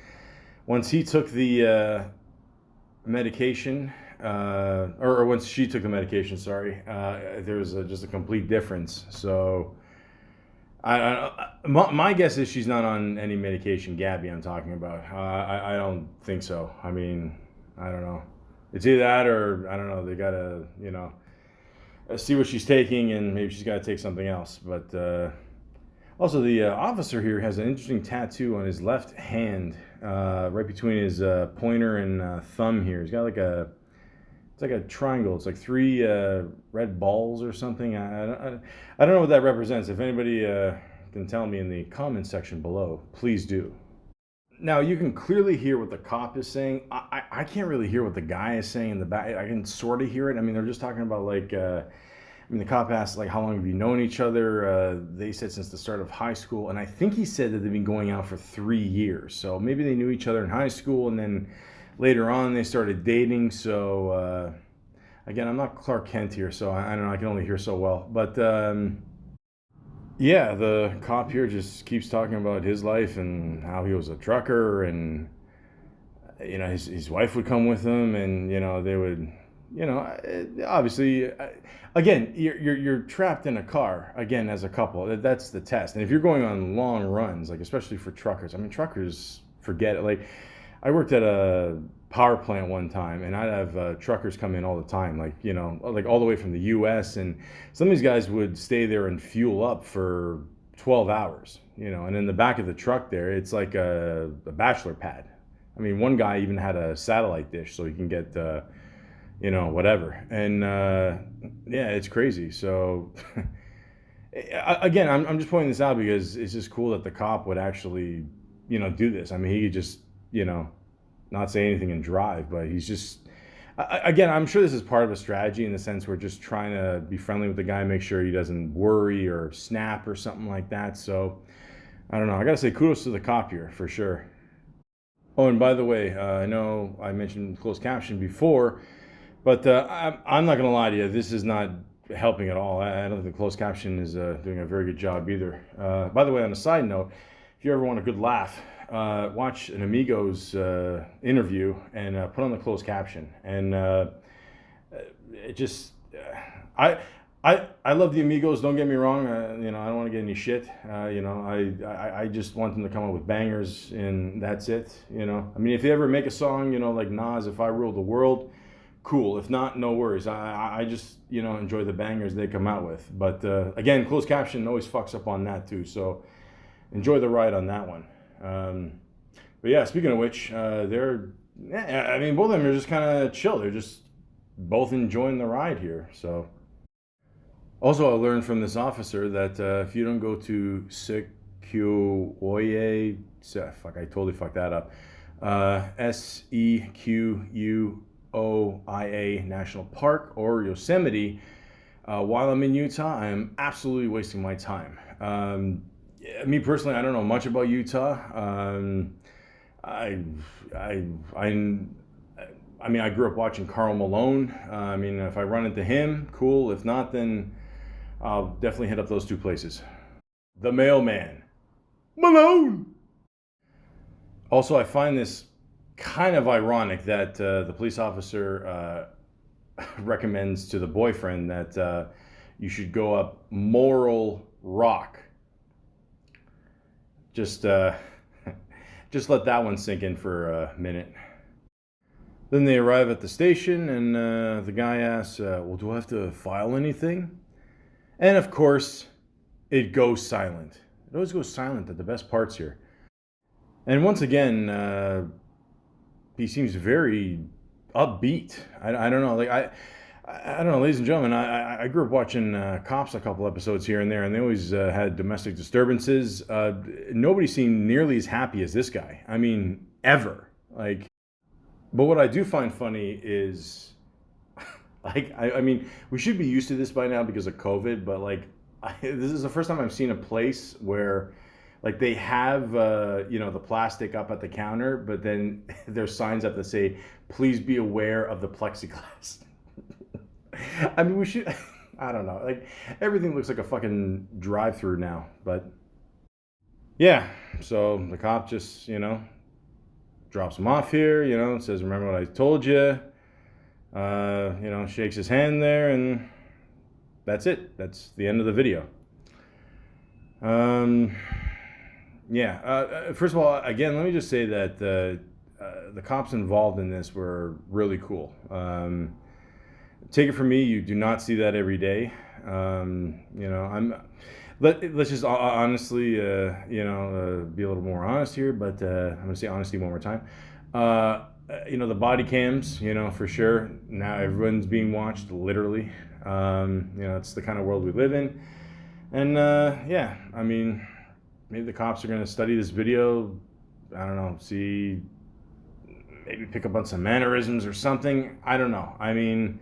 once he took the medication, or once she took the medication, sorry, there was just a complete difference. So. My guess is she's not on any medication. Gabby, I'm talking about. I don't think so. I mean, I don't know. It's either that or, I don't know, they gotta, you know, see what she's taking, and maybe she's gotta take something else. But also, the officer here has an interesting tattoo on his left hand, right between his pointer and thumb here. He's got like it's like a triangle. It's like 3 red balls or something. I don't know what that represents. If anybody can tell me in the comments section below, please do. Now, you can clearly hear what the cop is saying. I can't really hear what the guy is saying in the back. I can sort of hear it. I mean, they're just talking about, like, I mean, the cop asked, like, how long have you known each other? They said since the start of high school. And I think he said that they've been going out for 3 years. So maybe they knew each other in high school, and then later on they started dating. So again, I'm not Clark Kent here, so I don't know, I can only hear so well. But yeah, the cop here just keeps talking about his life and how he was a trucker, and you know, his wife would come with him, and you know, they would, you know, obviously, again, you're trapped in a car again as a couple. That's the test. And if you're going on long runs, like especially for truckers, I mean, truckers forget it. Like, I worked at a power plant one time, and I'd have truckers come in all the time, like, you know, like all the way from the U.S. And some of these guys would stay there and fuel up for 12 hours, you know, and in the back of the truck there, it's like a bachelor pad. I mean, one guy even had a satellite dish so he can get, you know, whatever. And yeah, it's crazy. So again, I'm just pointing this out because it's just cool that the cop would actually, you know, do this. I mean, he could just, you know, not say anything and drive, but he's just, again, I'm sure this is part of a strategy in the sense we're just trying to be friendly with the guy, make sure he doesn't worry or snap or something like that. So I don't know. I got to say kudos to the cop here for sure. Oh, and by the way, I know I mentioned closed caption before, but I'm not going to lie to you. This is not helping at all. I don't think the closed caption is doing a very good job either. By the way, on a side note, if you ever want a good laugh, watch an Amigos interview and put on the closed caption. And it just, I love the Amigos. Don't get me wrong. You know, I don't want to get any shit. You know, I just want them to come up with bangers, and that's it. You know, I mean, if they ever make a song, you know, like Nas, "If I Ruled the World," cool. If not, no worries. I just, you know, enjoy the bangers they come out with. But again, closed caption always fucks up on that too. So enjoy the ride on that one. But yeah, speaking of which, they're, yeah, I mean, both of them are just kind of chill. They're just both enjoying the ride here. So also, I learned from this officer that if you don't go to Sequoia, fuck, I totally fucked that up. Sequoia National Park or Yosemite, while I'm in Utah, I am absolutely wasting my time. Me personally, I don't know much about Utah. I mean, I grew up watching Karl Malone. I mean, if I run into him, cool. If not, then I'll definitely hit up those two places. The mailman, Malone. Also, I find this kind of ironic that the police officer recommends to the boyfriend that you should go up Moral Rock. Just let that one sink in for a minute. Then they arrive at the station, and the guy asks, well, do I have to file anything? And of course, it goes silent. It always goes silent at the best parts here. And once again, he seems very upbeat. I don't know. Like I don't know, ladies and gentlemen. I grew up watching Cops a couple episodes here and there, and they always had domestic disturbances. Nobody seemed nearly as happy as this guy. I mean, ever. Like, but what I do find funny is, like, I mean, we should be used to this by now because of COVID. But like, this is the first time I've seen a place where, like, they have you know, the plastic up at the counter, but then there's signs up that say, "Please be aware of the plexiglass." I mean, we should, I don't know, like, everything looks like a fucking drive-through now, but yeah, so the cop just, you know, drops him off here, you know, says, "Remember what I told you," you know, shakes his hand there, and that's it. That's the end of the video. Yeah, first of all, again, let me just say that the cops involved in this were really cool. Take it from me, you do not see that every day. You know, let's just honestly, you know, be a little more honest here, but I'm going to say honesty one more time. You know, the body cams, you know, for sure. Now everyone's being watched, literally. You know, it's the kind of world we live in. And yeah, I mean, maybe the cops are going to study this video. I don't know, see, maybe pick up on some mannerisms or something. I don't know. I mean,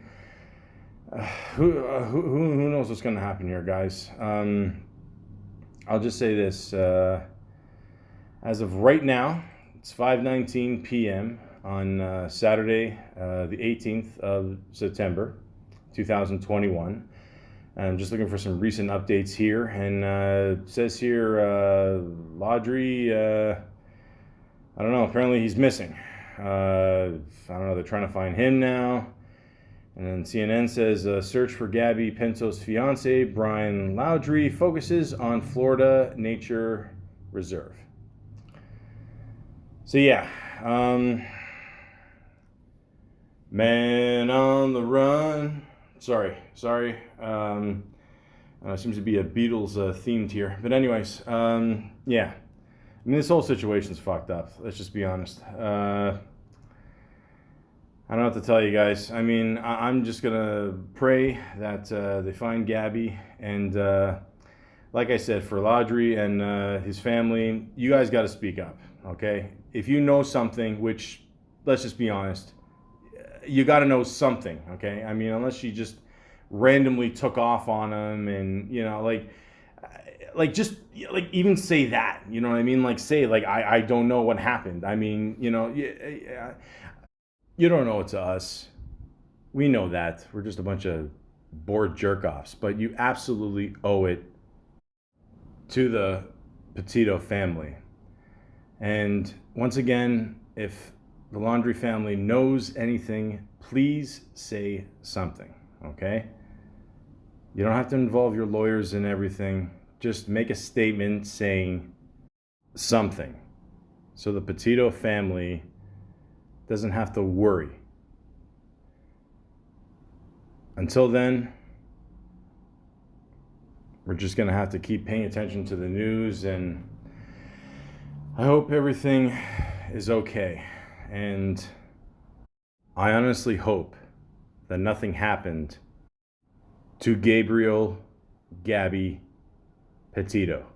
who knows what's going to happen here, guys? I'll just say this. As of right now, it's 5:19 p.m. on Saturday, the 18th of September, 2021. I'm just looking for some recent updates here, and it says here, Laudry, I don't know, apparently he's missing. I don't know, they're trying to find him now. And then CNN says, search for Gabby Pinto's fiance, Brian Laudry, focuses on Florida Nature Reserve. So yeah, Man on the run. Sorry. Seems to be a Beatles themed here. But anyways, yeah. I mean, this whole situation's fucked up. Let's just be honest. I don't know what to tell you guys. I mean, I'm just gonna pray that they find Gabby, and like I said, for Laudry and his family, you guys got to speak up, okay? If you know something, which, let's just be honest, you got to know something, okay? I mean, unless she just randomly took off on him, and just even say that, you know what I mean? Like, say, like, I don't know what happened. I mean, you don't know it to us. We know that. We're just a bunch of bored jerk-offs. But you absolutely owe it to the Petito family. And once again, if the Laundrie family knows anything, please say something, okay? You don't have to involve your lawyers in everything. Just make a statement saying something so the Petito family doesn't have to worry. Until then, we're just going to have to keep paying attention to the news, and I hope everything is okay. And I honestly hope that nothing happened to Gabrielle, Gabby, Petito.